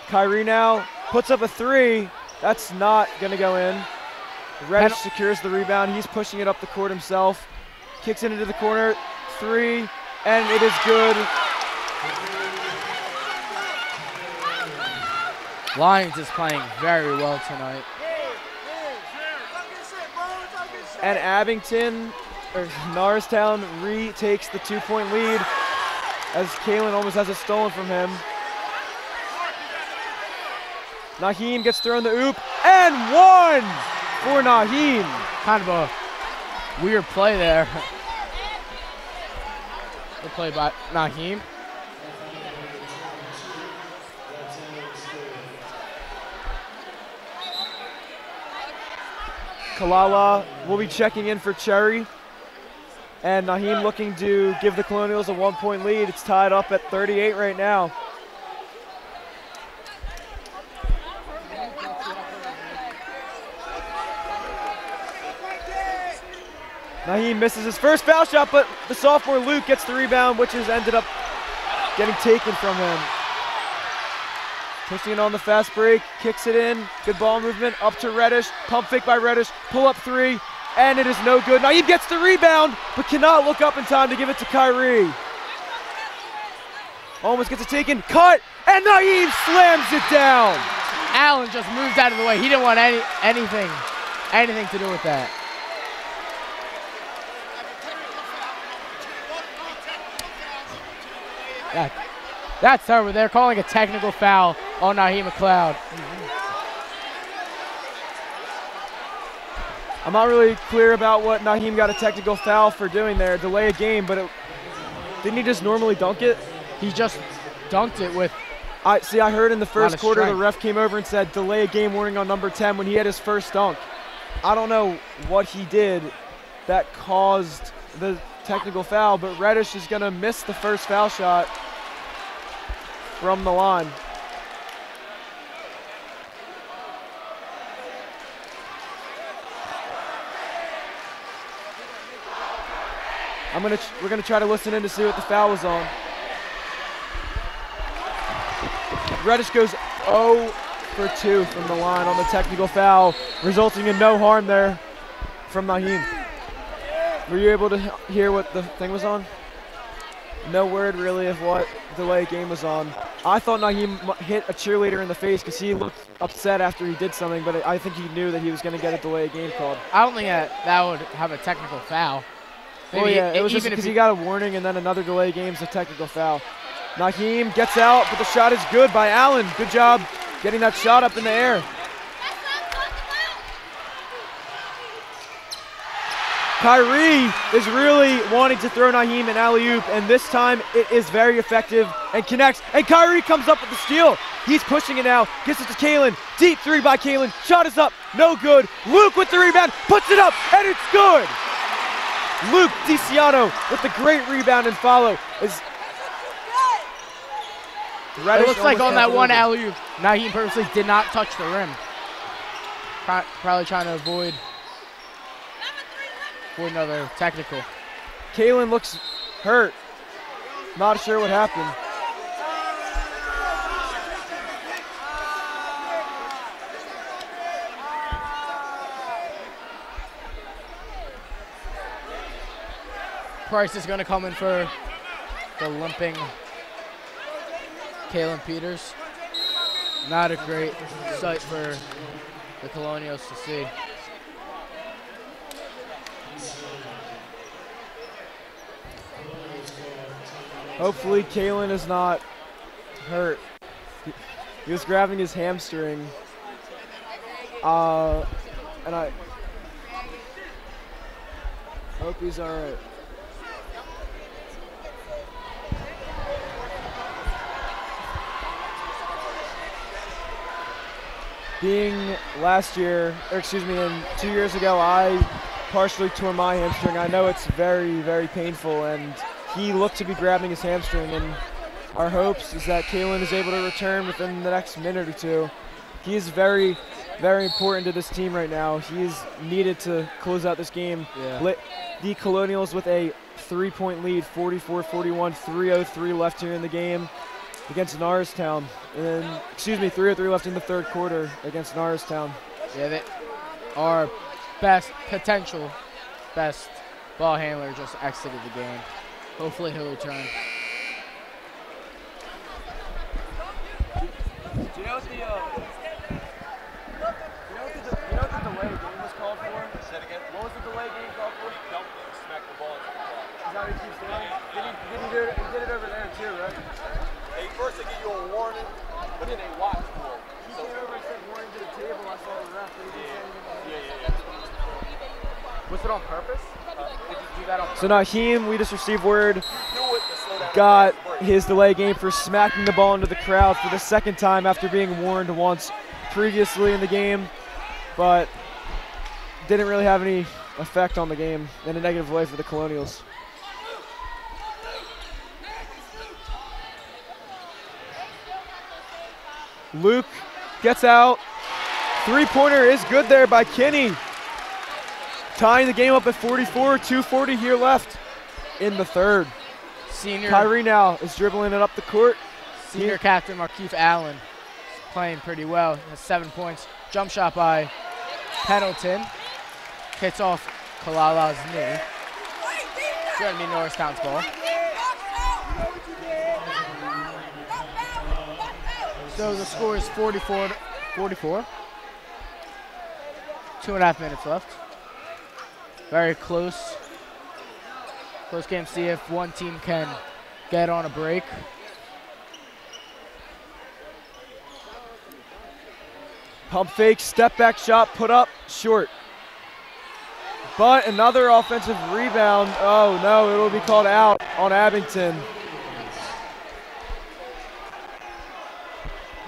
B: Kyrie now puts up a 3. That's not going to go in. Reddish secures the rebound. He's pushing it up the court himself. Kicks it into the corner. 3, and it is good.
C: Lions is playing very well tonight.
B: And Abington, or Norristown, retakes the 2-point lead as Kalen almost has it stolen from him. Naheem gets thrown the oop, and 1 for Naheem.
C: Kind of a weird play there. The play by Naheem.
B: Kalala will be checking in for Cherry. And Naheem looking to give the Colonials a 1-point lead. It's tied up at 38 right now. Naheem misses his first foul shot, but the sophomore Luke gets the rebound, which has ended up getting taken from him. Pushing it on the fast break, kicks it in, good ball movement, up to Reddish, pump fake by Reddish, pull up 3, and it is no good. Naheem gets the rebound, but cannot look up in time to give it to Kyrie. Almost gets it taken, cut, and Naheem slams it down.
C: Allen just moved out of the way. He didn't want anything to do with that. That's terrible. They're calling a technical foul on Naheem McLeod.
B: I'm not really clear about what Naheem got a technical foul for doing there, delay a game, but didn't he just normally dunk it?
C: He just dunked it with
B: I heard in the first quarter
C: strength.
B: the ref came over and said delay a game warning on number 10 when he had his first dunk. I don't know what he did that caused the technical foul, but Reddish is going to miss the first foul shot from the line. We're gonna try to listen in to see what the foul was on. Reddish goes 0 for 2 from the line on the technical foul, resulting in no harm there from Naheem. Were you able to hear what the thing was on? No word really of what delay game was on. I thought Naheem hit a cheerleader in the face because he looked upset after he did something, but I think he knew that he was going to get a delay game called.
C: I don't think that would have a technical foul.
B: Maybe well, yeah, it was just because he got a warning and then another delay game's a technical foul. Naheem gets out, but the shot is good by Allen. Good job getting that shot up in the air. Kyrie is really wanting to throw Naheem an alley-oop, and this time it is very effective and connects. And Kyrie comes up with the steal. He's pushing it now, gets it to Kalen. Deep 3 by Kalen. Shot is up, no good. Luke with the rebound, puts it up, and it's good. Luke DiCiano with the great rebound and follow. It
C: looks like on that one alley-oop, Naheem purposely did not touch the rim. Probably trying to avoid another technical.
B: Kalen looks hurt. Not sure what happened.
C: Price is going to come in for the limping Kalen Peters. Not a great sight for the Colonials to see.
B: Hopefully Kalen is not hurt. He was grabbing his hamstring. And I hope he's all right. Being last year, or excuse me, and 2 years ago, I partially tore my hamstring. I know it's very, very painful, and he looked to be grabbing his hamstring, and our hopes is that Kalen is able to return within the next minute or 2. He is very, very important to this team right now. He is needed to close out this game. Yeah. The Colonials with a 3-point lead, 44-41, 3:03 left here in the game against Norristown. And then, excuse me, 3:03 left in the third quarter against Norristown.
C: Yeah, they, our best ball handler just exited the game. Hopefully he'll return.
B: Do you know what the delay game was called for? Say it again. What was the delay game called for?
D: He dumped it and smacked the ball into the ball.
B: Is that what he keeps doing? He did it over there too, right?
D: First they give you a warning, but then they watch for it.
B: He came over and said warning to the table. I saw the ref.
D: Yeah.
C: Was it on purpose? Did you do that on purpose?
B: So Naheem, we just received word, got his delay game for smacking the ball into the crowd for the second time after being warned once previously in the game, but didn't really have any effect on the game in a negative way for the Colonials. Luke gets out. 3-pointer is good there by Kinney. Tying the game up at 44, 2:40 here left in the third.
C: Senior
B: Kyrie now is dribbling it up the court.
C: Senior captain Markeith Allen playing pretty well. Has 7 points. Jump shot by Pendleton. Hits off Kalala's knee. It's going to be Norristown's ball. So the score is 44-44. 2.5 minutes left. Very close. Close game. See if one team can get on a break.
B: Pump fake, step back shot, put up, short. But another offensive rebound. Oh no, it will be called out on Abington.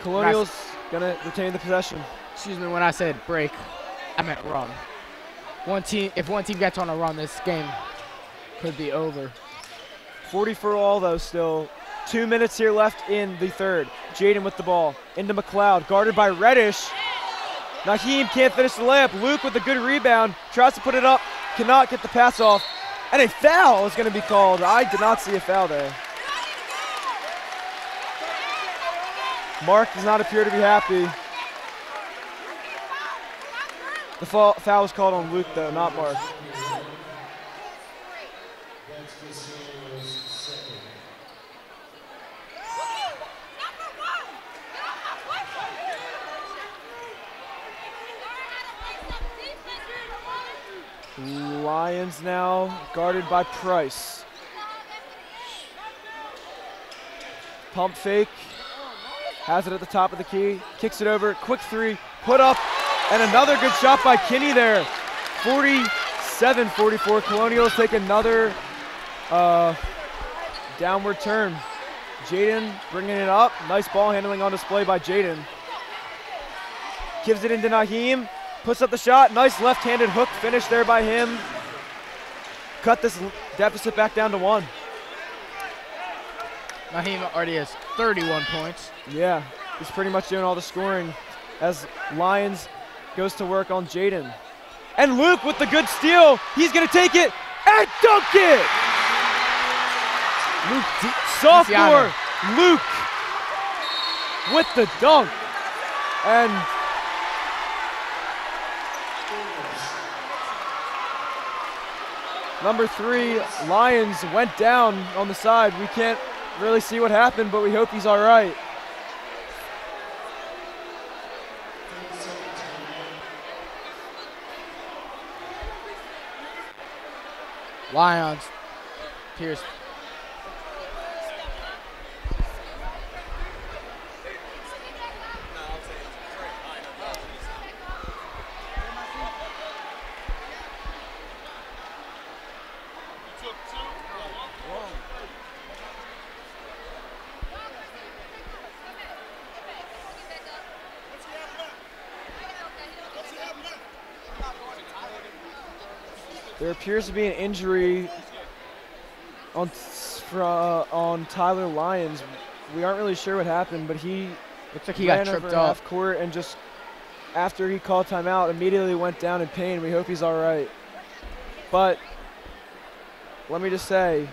B: Colonials gonna retain the possession.
C: Excuse me, when I said break, I meant run. If one team gets on a run, this game could be over.
B: 40 for all though still. 2 minutes here left in the third. Jaden with the ball into McLeod, guarded by Reddish. Naheem can't finish the layup. Luke with a good rebound, tries to put it up, cannot get the pass off. And a foul is gonna be called. I did not see a foul there. Mark does not appear to be happy. The foul was called on Luke, though, not Mark. Lions now guarded by Price. Pump fake. Has it at the top of the key. Kicks it over. Quick three. Put up. And another good shot by Kinney there. 47-44. Colonials take another downward turn. Jaden bringing it up. Nice ball handling on display by Jaden. Gives it into Naheem. Puts up the shot. Nice left-handed hook finish there by him. Cut this deficit back down to 1.
C: Naheem already has 31 points.
B: Yeah, he's pretty much doing all the scoring as Lions goes to work on Jaden. And Luke with the good steal. He's going to take it and dunk it. Sophomore Luke with the dunk. And number 3, Lions went down on the side. We can't really see what happened, but we hope he's all right.
C: Lions, Pierce.
B: There appears to be an injury on Tyler Lyons. We aren't really sure what happened, but he
C: looks like he got tripped up
B: half court and just after he called timeout immediately went down in pain. We hope he's all right. But let me just say,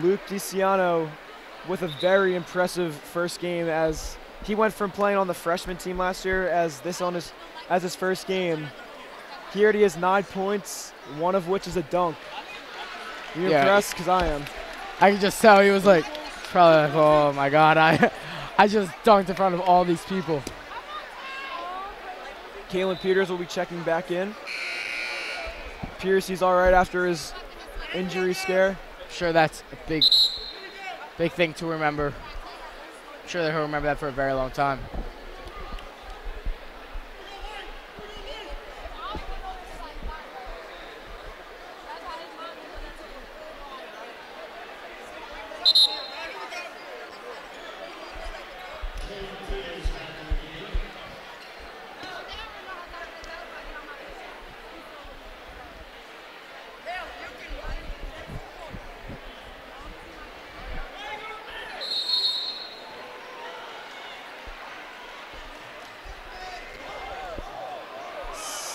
B: Luke DiCiano with a very impressive first game, as he went from playing on the freshman team last year as his first game. He already has 9 points, one of which is a dunk. You impressed? Because I am.
C: I can just tell he was like, probably like, oh my God, I just dunked in front of all these people.
B: Kalen Peters will be checking back in. Pierce, he's all right after his injury scare.
C: I'm sure that's a big thing to remember. I'm sure that he'll remember that for a very long time.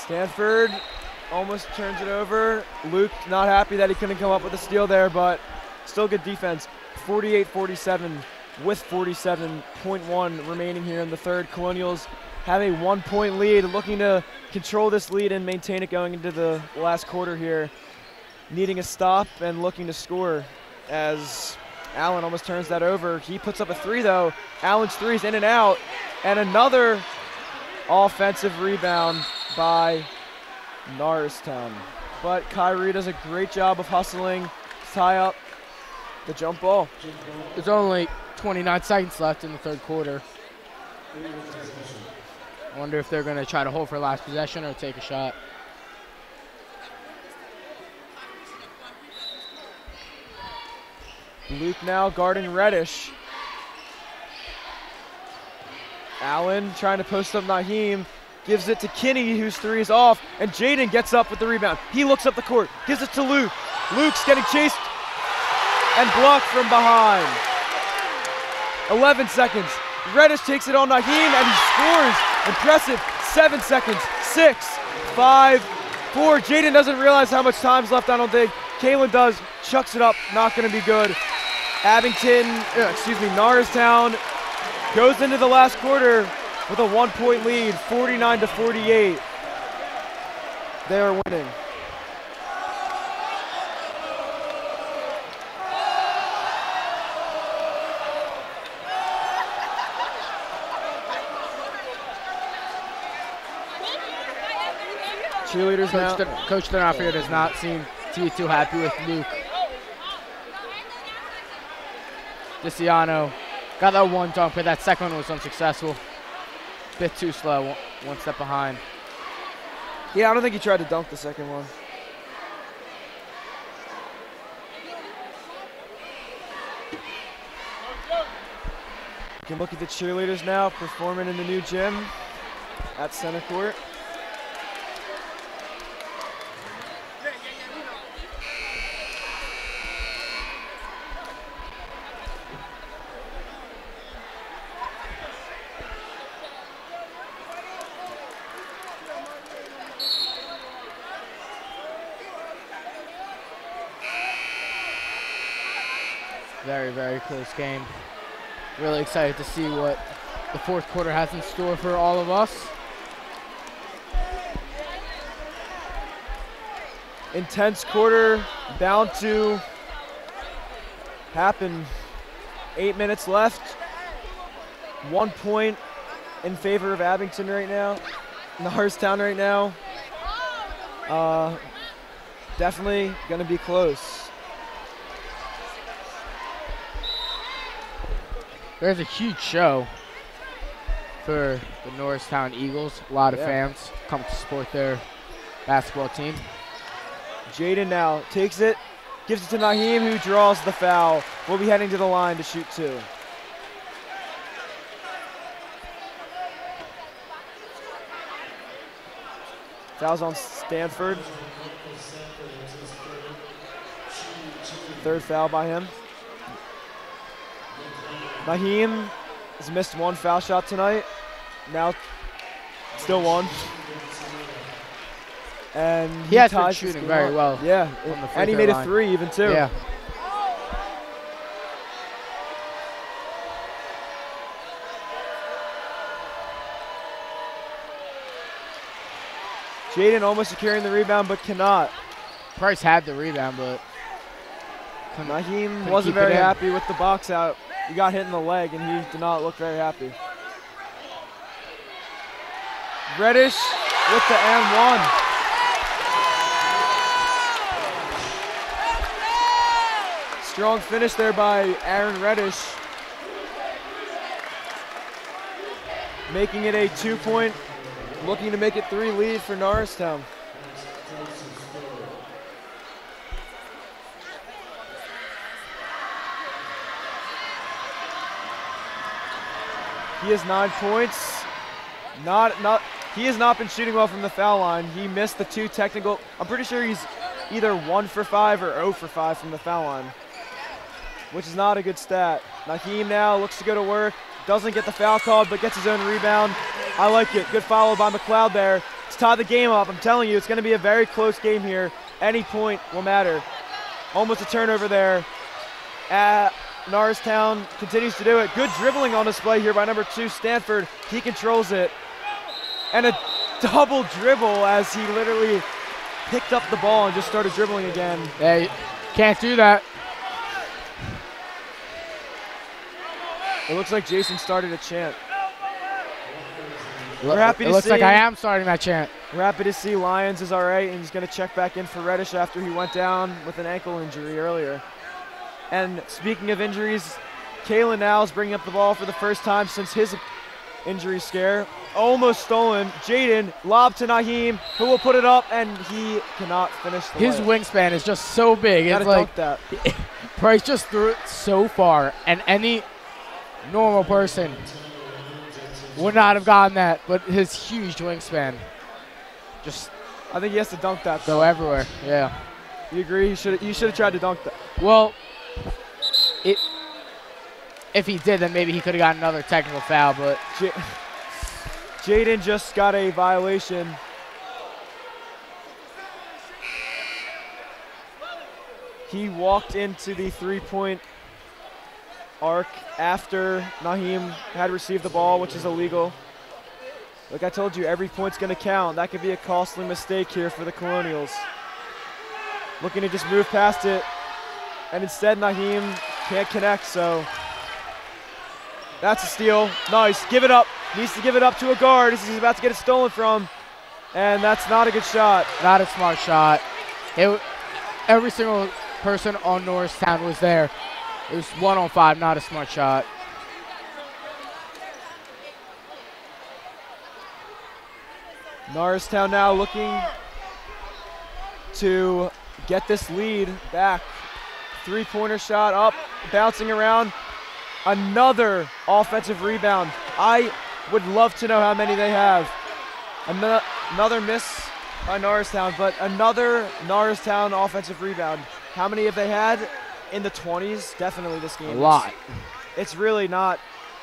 B: Stanford almost turns it over. Luke not happy that he couldn't come up with a steal there, but still good defense. 48-47 with 47.1 remaining here in the third. Colonials have a 1-point lead, looking to control this lead and maintain it going into the last quarter here. Needing a stop and looking to score as Allen almost turns that over. He puts up a 3 though. Allen's 3's in and out, and another offensive rebound by Norristown. But Kyrie does a great job of hustling to tie up the jump ball.
C: There's only 29 seconds left in the third quarter. I wonder if they're going to try to hold for last possession or take a shot.
B: Luke now guarding Reddish. Allen trying to post up Naheem. Gives it to Kinney, whose 3 is off, and Jaden gets up with the rebound. He looks up the court, gives it to Luke. Luke's getting chased and blocked from behind. 11 seconds. Reddish takes it on Naheem, and he scores. Impressive. 7 seconds. 6, 5, 4. Jaden doesn't realize how much time's left, I don't think. Kalen does. Chucks it up. Not going to be good. Norristown goes into the last quarter. with a 1-point lead, 49-48. They are winning. Cheerleaders now.
C: Coach D'Onofrio does not seem to be too happy with Luke. DeCiano got that one dunk, but that second one was unsuccessful. Bit too slow, one step behind.
B: Yeah, I don't think he tried to dunk the second one. You can look at the cheerleaders now performing in the new gym at center court.
C: Very, very close game. Really excited to see what the fourth quarter has in store for all of us.
B: Intense quarter, bound to happen. 8 minutes left. 1 point in favor of Abington right now. Norristown right now. Definitely going to be close.
C: There's a huge show for the Norristown Eagles. A lot of fans come to support their basketball team.
B: Jaden now takes it, gives it to Naheem, who draws the foul. We'll be heading to the line to shoot two. Foul's on Stanford. Third foul by him. Naheem has missed one foul shot tonight. Now, still one. And
C: he has been shooting very well.
B: Yeah, and he made a three even too.
C: Yeah.
B: Jaden almost securing the rebound, but cannot.
C: Price had the rebound, but
B: Naheem wasn't very happy with the box out. He got hit in the leg, and he did not look very happy. Reddish with the and one. Strong finish there by Aaron Reddish. Making it a 2-point, looking to make it 3 lead for Norristown. He has 9 points. He has not been shooting well from the foul line. He missed the 2 technical. I'm pretty sure he's either 1 for 5 or 0 for 5 from the foul line, which is not a good stat. Naheem now looks to go to work. Doesn't get the foul called, but gets his own rebound. I like it. Good follow by McLeod there. It's tied the game up. I'm telling you, it's going to be a very close game here. Any point will matter. Almost a turnover there. Norristown continues to do it. Good dribbling on display here by number 2, Stanford. He controls it. And a double dribble as he literally picked up the ball and just started dribbling again.
C: Yeah, can't do that.
B: It looks like Jason started a chant. We're happy to see.
C: It looks like I am starting that chant.
B: We're happy to see Lyons is all right, and he's going to check back in for Reddish after he went down with an ankle injury earlier. And speaking of injuries, Kalen now is bringing up the ball for the first time since his injury scare. Almost stolen. Jaden, lob to Naheem, who will put it up, and he cannot finish the
C: His wingspan is just so big.
B: It's like that.
C: Price just threw it so far, and any normal person would not have gotten that, but his huge wingspan just
B: I think he has to dunk that.
C: Go everywhere. Yeah.
B: You agree? You should have tried to dunk that.
C: Well, if he did, then maybe he could have gotten another technical foul, but
B: Jaden just got a violation. He walked into the 3-point arc after Naheem had received the ball, which is illegal. Like I told you, every point's going to count. That could be a costly mistake here for the Colonials. Looking to just move past it. And instead, Naheem can't connect, so that's a steal. Nice. Give it up. Needs to give it up to a guard as he's about to get it stolen from. And that's not a good shot.
C: Not a smart shot. Every single person on Norristown was there. It was 1-on-5, not a smart shot.
B: Norristown now looking to get this lead back. Three-pointer shot up, bouncing around. Another offensive rebound. I would love to know how many they have. Another miss by Norristown, but another Norristown offensive rebound. How many have they had? In the 20s, definitely this game.
C: A lot.
B: It's really not.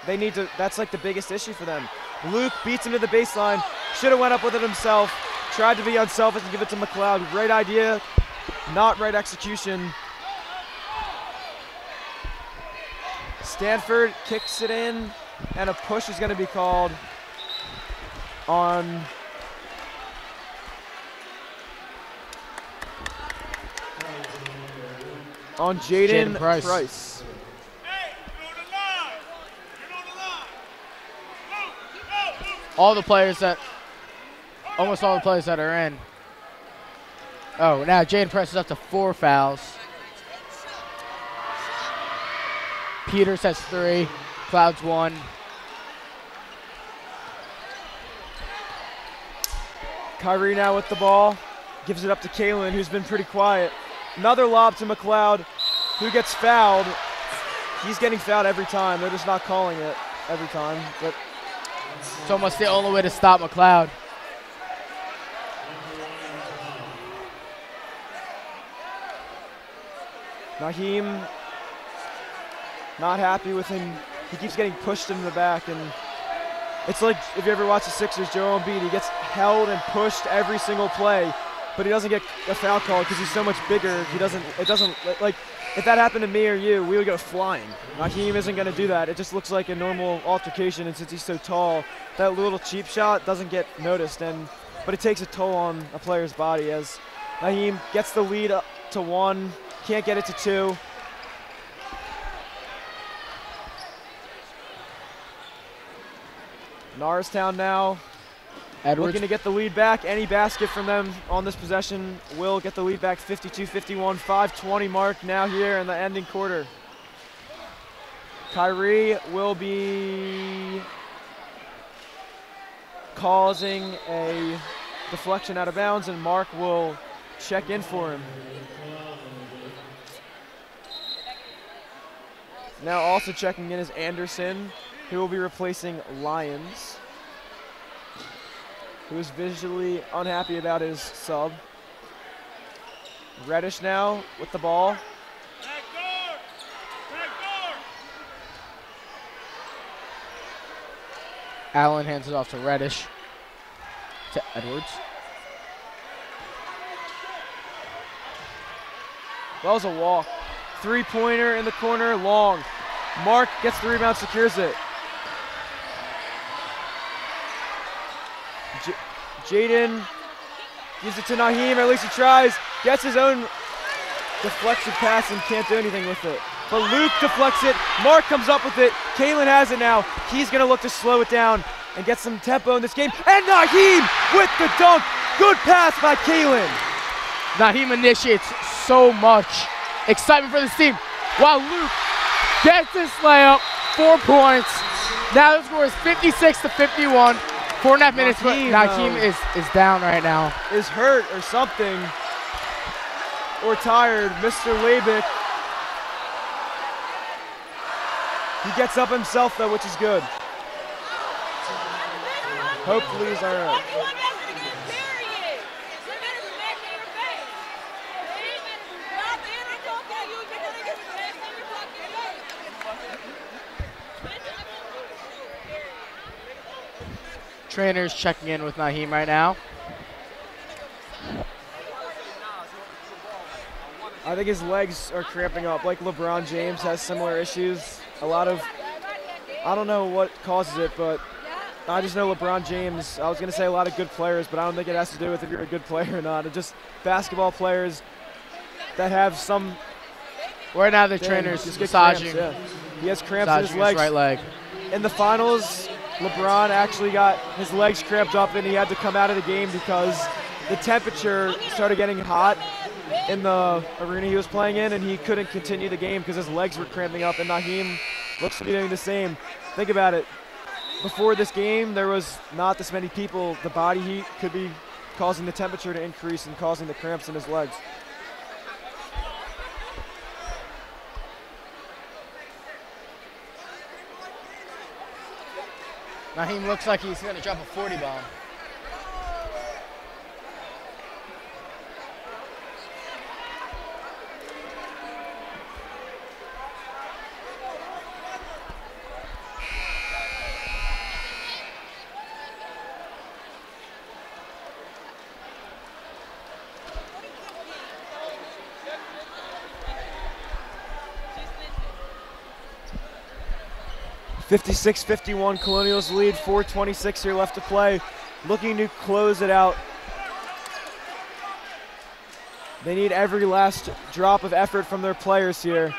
B: They need to, that's like the biggest issue for them. Luke beats him to the baseline. Should have went up with it himself. Tried to be unselfish and give it to McLeod. Right idea, not right execution. Stanford kicks it in, and a push is going to be called on Jaden Price.
C: Almost all the players that are in. Oh, now Jaden Price is up to 4 fouls. Peters has 3, Clouds 1.
B: Kyrie now with the ball, gives it up to Kalen, who's been pretty quiet. Another lob to McLeod, who gets fouled. He's getting fouled every time. They're just not calling it every time. But
C: it's almost the only way to stop McLeod.
B: Naheem not happy with him. He keeps getting pushed in the back, and it's like if you ever watch the Sixers, Joel Embiid, he gets held and pushed every single play, but he doesn't get a foul call because he's so much bigger. It doesn't, like, if that happened to me or you, we would go flying. Naheem isn't going to do that. It just looks like a normal altercation, and since he's so tall, that little cheap shot doesn't get noticed, but it takes a toll on a player's body as Naheem gets the lead up to 1, can't get it to 2. Norristown now looking to get the lead back. Any basket from them on this possession will get the lead back. 52-51, 5:20 mark now here in the ending quarter. Kyrie will be causing a deflection out of bounds, and Mark will check in for him. Now also checking in is Anderson, who will be replacing Lyons, who is visually unhappy about his sub. Reddish now with the ball.
C: Allen hands it off to Reddish. To Edwards.
B: That was a walk. Three-pointer in the corner, long. Mark gets the rebound, secures it. Jaden gives it to Naheem, or at least he tries. Gets his own deflection pass and can't do anything with it. But Luke deflects it. Mark comes up with it. Kalen has it now. He's going to look to slow it down and get some tempo in this game. And Naheem with the dunk. Good pass by Kalen.
C: Naheem initiates so much excitement for this team, while Luke gets this layup, 4 points. Now the score is 56-51, 4.5 minutes, but Naheem is down right now.
B: Is hurt or something, or tired. Mr. Labick. He gets up himself though, which is good. Hopefully he's all right.
C: Trainer's checking in with Naheem right now.
B: I think his legs are cramping up, like LeBron James has similar issues. I don't know what causes it, but I just know LeBron James, I was going to say a lot of good players, but I don't think it has to do with if you're a good player or not. It's just basketball players that have some.
C: Right now the trainer's
B: just
C: massaging.
B: Cramps, yeah. He has cramps in his legs.
C: Right leg.
B: In the finals, LeBron actually got his legs cramped up and he had to come out of the game because the temperature started getting hot in the arena he was playing in, and he couldn't continue the game because his legs were cramping up, and Naheem looks to be doing the same. Think about it. Before this game, there was not this many people. The body heat could be causing the temperature to increase and causing the cramps in his legs.
C: Naheem looks like he's going to drop a 40 bomb.
B: (56-51) Colonials lead, 4:26 here left to play. Looking to close it out. They need every last drop of effort from their players here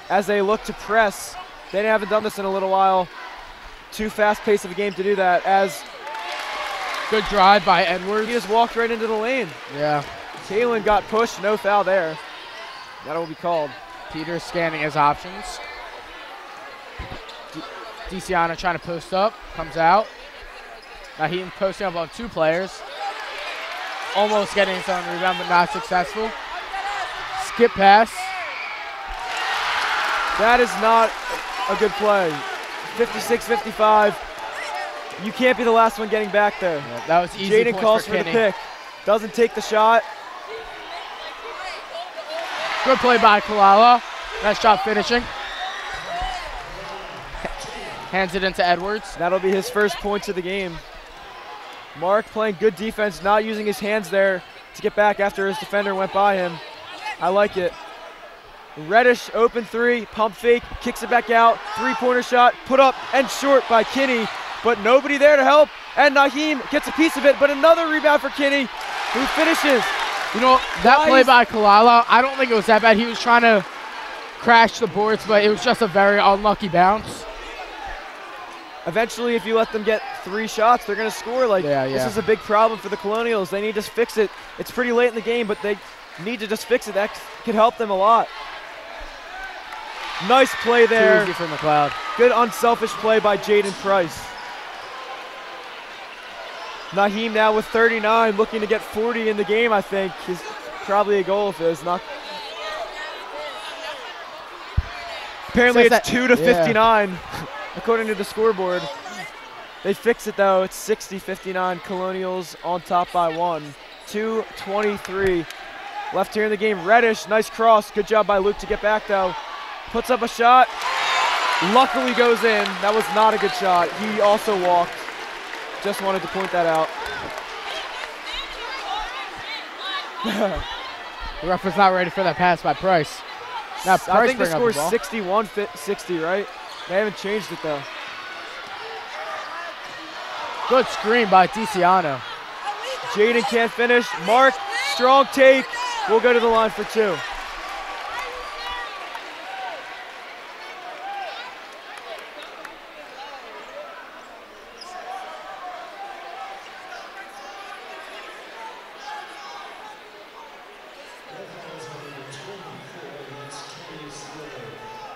B: as they look to press. They haven't done this in a little while. Too fast pace of a game to do that, as
C: good drive by Edwards.
B: He just walked right into the lane.
C: Yeah.
B: Kalen got pushed, no foul there. That will be called.
C: Peter scanning his options. DeCiano trying to post up, comes out. Naheem posting up on two players. Almost getting his own rebound, but not successful. Skip pass.
B: That is not a good play. 56-55. You can't be the last one getting back there.
C: Yeah, that was easy.
B: Jaden calls for the pick. Doesn't take the shot.
C: Good play by Kalala. Nice job finishing. Hands it into Edwards.
B: That'll be his first points of the game. Mark playing good defense, not using his hands there to get back after his defender went by him. I like it. Reddish, open three, pump fake, kicks it back out, three-pointer shot, put up and short by Kinney, but nobody there to help, and Naheem gets a piece of it, but another rebound for Kinney, who finishes.
C: You know, that play by Kalala, I don't think it was that bad. He was trying to crash the boards, but it was just a very unlucky bounce.
B: Eventually, if you let them get three shots, they're going to score. This is a big problem for the Colonials. They need to fix it. It's pretty late in the game, but they need to just fix it. That could help them a lot. Nice play there.
C: Too easy for McLeod.
B: Good unselfish play by Jaden Price. Naheem now with 39, looking to get 40 in the game, I think. Is probably a goal if it's not. Apparently it's 2-59, according to the scoreboard. They fix it though, it's 60-59, Colonials on top by 1. 2:23 left here in the game. Reddish, nice cross, good job by Luke to get back though. Puts up a shot, luckily goes in. That was not a good shot. He also walked. Just wanted to point that out.
C: The ref was not ready for that pass by Price. Now Price,
B: I think the score is 61-60, right? They haven't changed it though.
C: Good screen by DeCiano.
B: Jaden can't finish. Mark, strong take. We'll go to the line for two.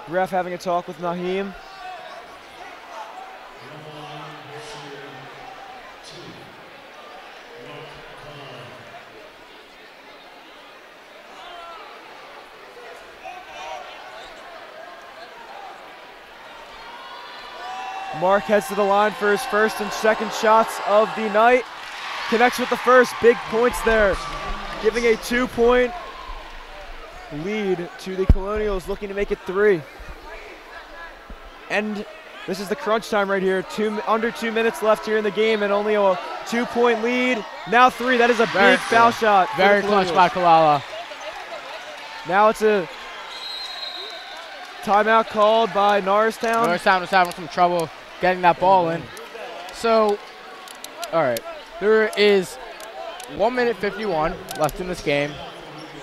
B: Ref having a talk with Naheem. Mark heads to the line for his first and second shots of the night. Connects with the first, big points there. Giving a 2-point lead to the Colonials, looking to make it 3. And this is the crunch time right here. Under 2 minutes left here in the game and only a 2-point lead. Now 3, that is a big foul shot.
C: Very clutch by Kalala.
B: Now it's a timeout called by Norristown.
C: Norristown was having some trouble getting that ball in. So, all right. There is 1 minute 51 left in this game.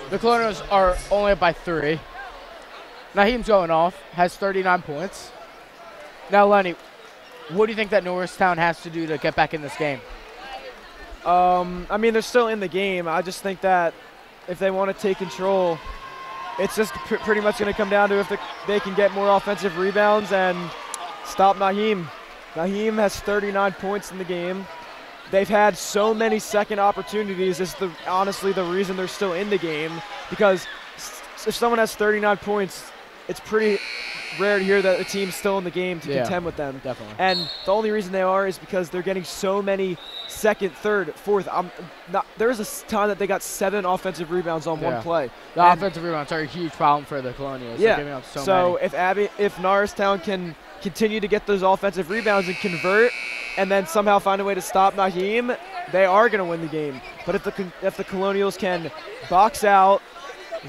C: The Colonials are only up by 3. Naheem's going off, has 39 points. Now, Lenny, what do you think that Norristown has to do to get back in this game?
B: I mean, they're still in the game. I just think that if they want to take control, it's just pretty much going to come down to if they can get more offensive rebounds and stop Naheem. Naheem has 39 points in the game. They've had so many second opportunities. Is honestly the reason they're still in the game, because if someone has 39 points, it's pretty rare to hear that a team's still in the game to contend with them.
C: Definitely.
B: And the only reason they are is because they're getting so many second, third, fourth. There was a time that they got 7 offensive rebounds on one play.
C: The offensive rebounds are a huge problem for the Colonials.
B: Yeah.
C: They're giving up so many.
B: If Norristown can continue to get those offensive rebounds and convert, and then somehow find a way to stop Naheem, they are going to win the game. But if the Colonials can box out,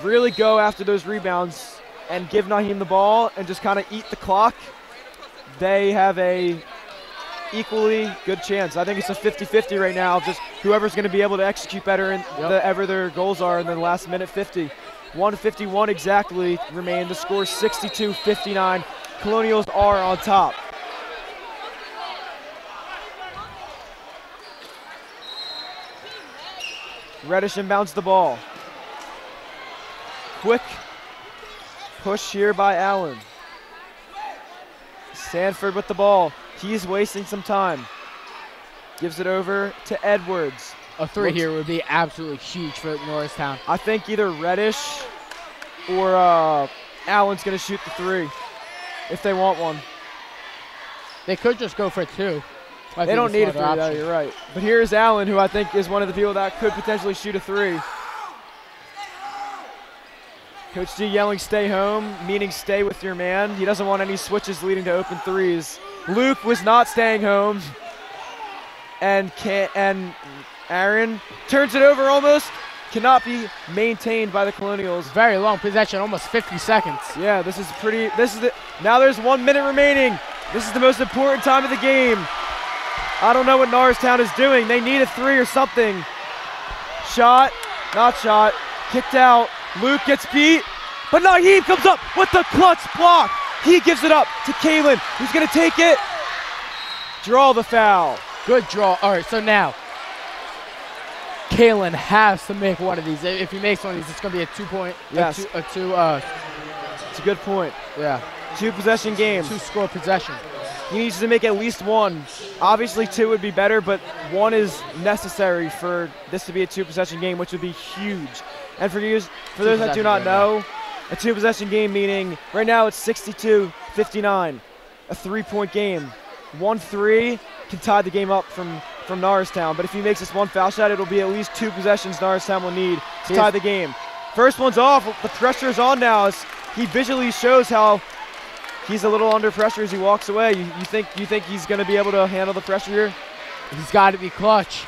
B: really go after those rebounds, and give Naheem the ball and just kind of eat the clock, they have a equally good chance. I think it's a 50-50 right now, just whoever's going to be able to execute better in whatever their goals are in the last minute 50. 1:51 exactly remain. The score 62-59. Colonials are on top. Reddish inbounds the ball. Quick push here by Allen. Sanford with the ball. He's wasting some time. Gives it over to Edwards.
C: A 3 here would be absolutely huge for Norristown.
B: I think either Reddish or Allen's going to shoot the 3 if they want one.
C: They could just go for 2.
B: They don't need a 3, though, you're right. But here's Allen, who I think is one of the people that could potentially shoot a 3. Coach D yelling stay home, meaning stay with your man. He doesn't want any switches leading to open 3s. Luke was not staying home. And Aaron turns it over almost. Cannot be maintained by the Colonials.
C: Very long possession, almost 50 seconds.
B: Yeah, now there's 1 minute remaining. This is the most important time of the game. I don't know what Norristown is doing. They need a 3 or something. Shot, not shot, kicked out. Luke gets beat, but Naheem comes up with the clutch block. He gives it up to Kalen, who's going to take it. Draw the foul.
C: Good draw. All right, so now Kalen has to make one of these. If he makes one of these, it's going to be a 2-point.
B: Yes.
C: It's
B: a good point.
C: Yeah.
B: 2-possession game.
C: 2-score possession.
B: He needs to make at least 1. Obviously 2 would be better, but 1 is necessary for this to be a 2-possession game, which would be huge. And for those that do not know, a 2-possession game meaning right now it's 62-59, a 3-point game. 1-3 can tie the game up from Norristown, but if he makes this 1 foul shot, it'll be at least 2 possessions Norristown will need to tie the game. First one's off. The pressure is on now. He visually shows how he's a little under pressure as he walks away. You think he's going to be able to handle the pressure here?
C: He's got to be clutch.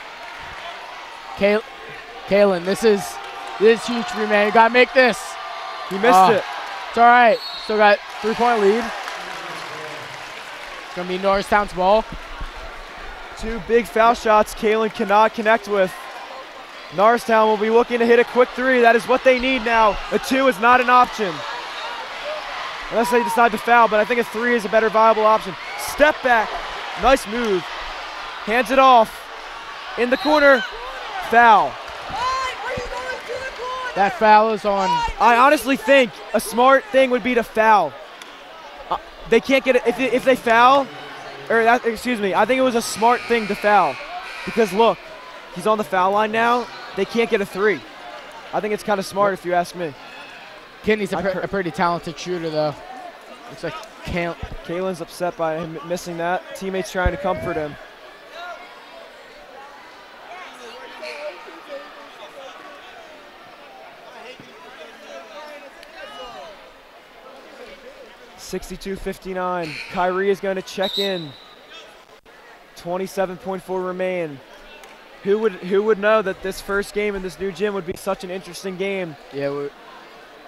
C: Kalen, this is huge for you, man. You got to make this.
B: He missed it.
C: It's all right. Still got 3-point lead. It's going to be Norristown's ball.
B: 2 big foul shots Kalen cannot connect with. Norristown will be looking to hit a quick 3. That is what they need now. A 2 is not an option, unless they decide to foul, but I think a 3 is a better viable option. Step back. Nice move. Hands it off. In the corner. Foul.
C: That foul is on.
B: I honestly think a smart thing would be to foul. They can't get it if they foul, I think it was a smart thing to foul, because look, he's on the foul line now. They can't get a 3. I think it's kind of smart if you ask me.
C: Kidney's a pretty talented shooter, though. Looks like
B: Kalen's upset by him missing that. Teammates trying to comfort him. (62-59). Kyrie is going to check in. 27.4 remain. Who would know that this first game in this new gym would be such an interesting game?
C: Yeah, it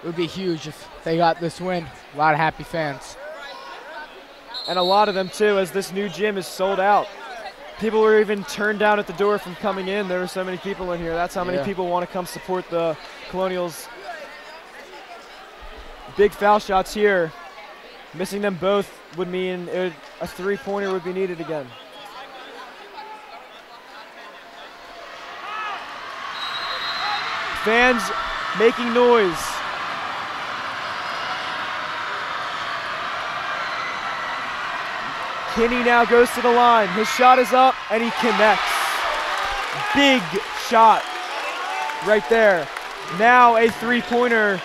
C: would be huge if they got this win. A lot of happy fans.
B: And a lot of them too, as this new gym is sold out. People were even turned down at the door from coming in. There were so many people in here. That's how many people want to come support the Colonials. Big foul shots here. Missing them both would mean a three-pointer would be needed again. Fans making noise. Kinney now goes to the line. His shot is up and he connects. Big shot right there. Now a three-pointer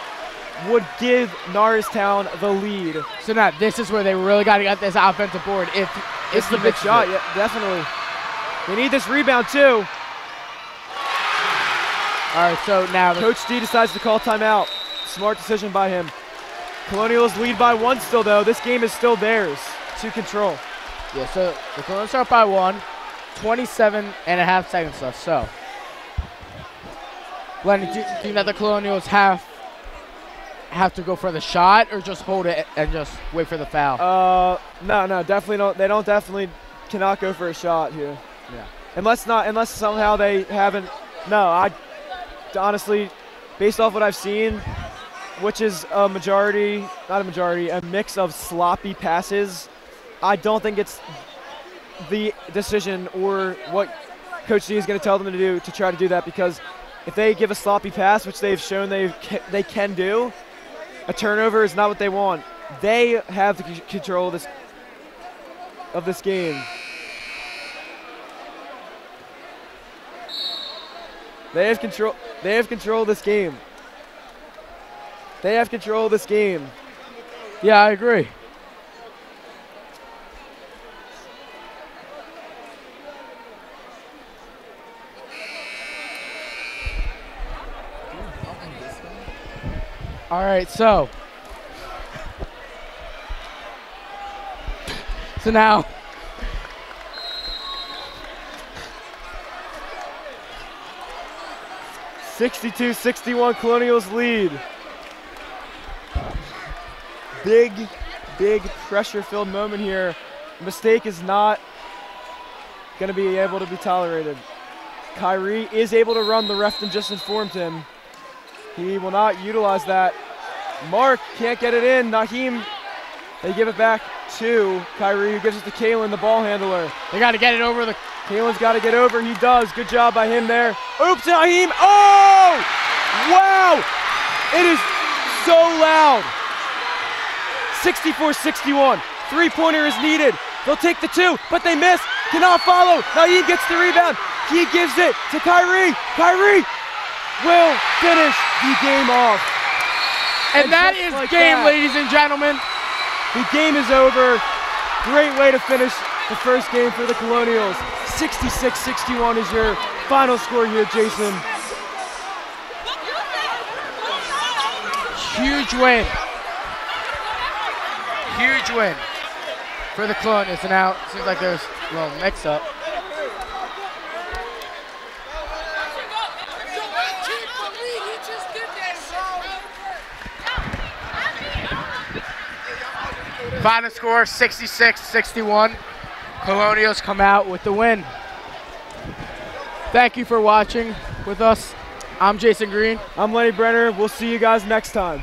B: would give Norristown the lead.
C: So now this is where they really got to get this offensive board. If
B: it's the big shot, yeah, definitely. They need this rebound too.
C: All right, so now
B: Coach D decides to call timeout. Smart decision by him. Colonials lead by 1 still though. This game is still theirs to control.
C: Yeah, so the Colonials start by 1, 27.5 seconds left. So, Glenn, do you think that the Colonials have to go for the shot or just hold it and just wait for the foul?
B: No, definitely don't. They definitely cannot go for a shot here.
C: Yeah.
B: Unless somehow they haven't. No, I honestly, based off what I've seen, which is a mix of sloppy passes. I don't think it's the decision or what Coach D is going to tell them to do to try to do that, because if they give a sloppy pass, which they've shown they can do, a turnover is not what they want. They have the control of this game. They have control. They have control of this game. They have control of this game.
C: Yeah, I agree. All right, so now
B: 62-61 Colonials lead. Big pressure-filled moment here. Mistake is not going to be able to be tolerated. Kyrie is able to run. The ref just informed him. He will not utilize that. Mark can't get it in. Naheem, they give it back to Kyrie, who gives it to Kalen, the ball handler.
C: They got to get it over the.
B: Kalen's got to get over. He does. Good job by him there. Oops, Naheem. Oh! Wow! It is so loud. 64-61. Three-pointer is needed. They'll take the 2, but they miss. Cannot follow. Naheem gets the rebound. He gives it to Kyrie. Kyrie will finish the game off.
C: And that is like game, ladies and gentlemen.
B: The game is over. Great way to finish the first game for the Colonials. 66-61 is your final score here, Jason.
C: Huge win. Huge win for the Colonials. And now it seems like there's a little mix-up. Final score 66-61. Colonials come out with the win. Thank you for watching with us. I'm Jason Green.
B: I'm Lenny Brenner. We'll see you guys next time.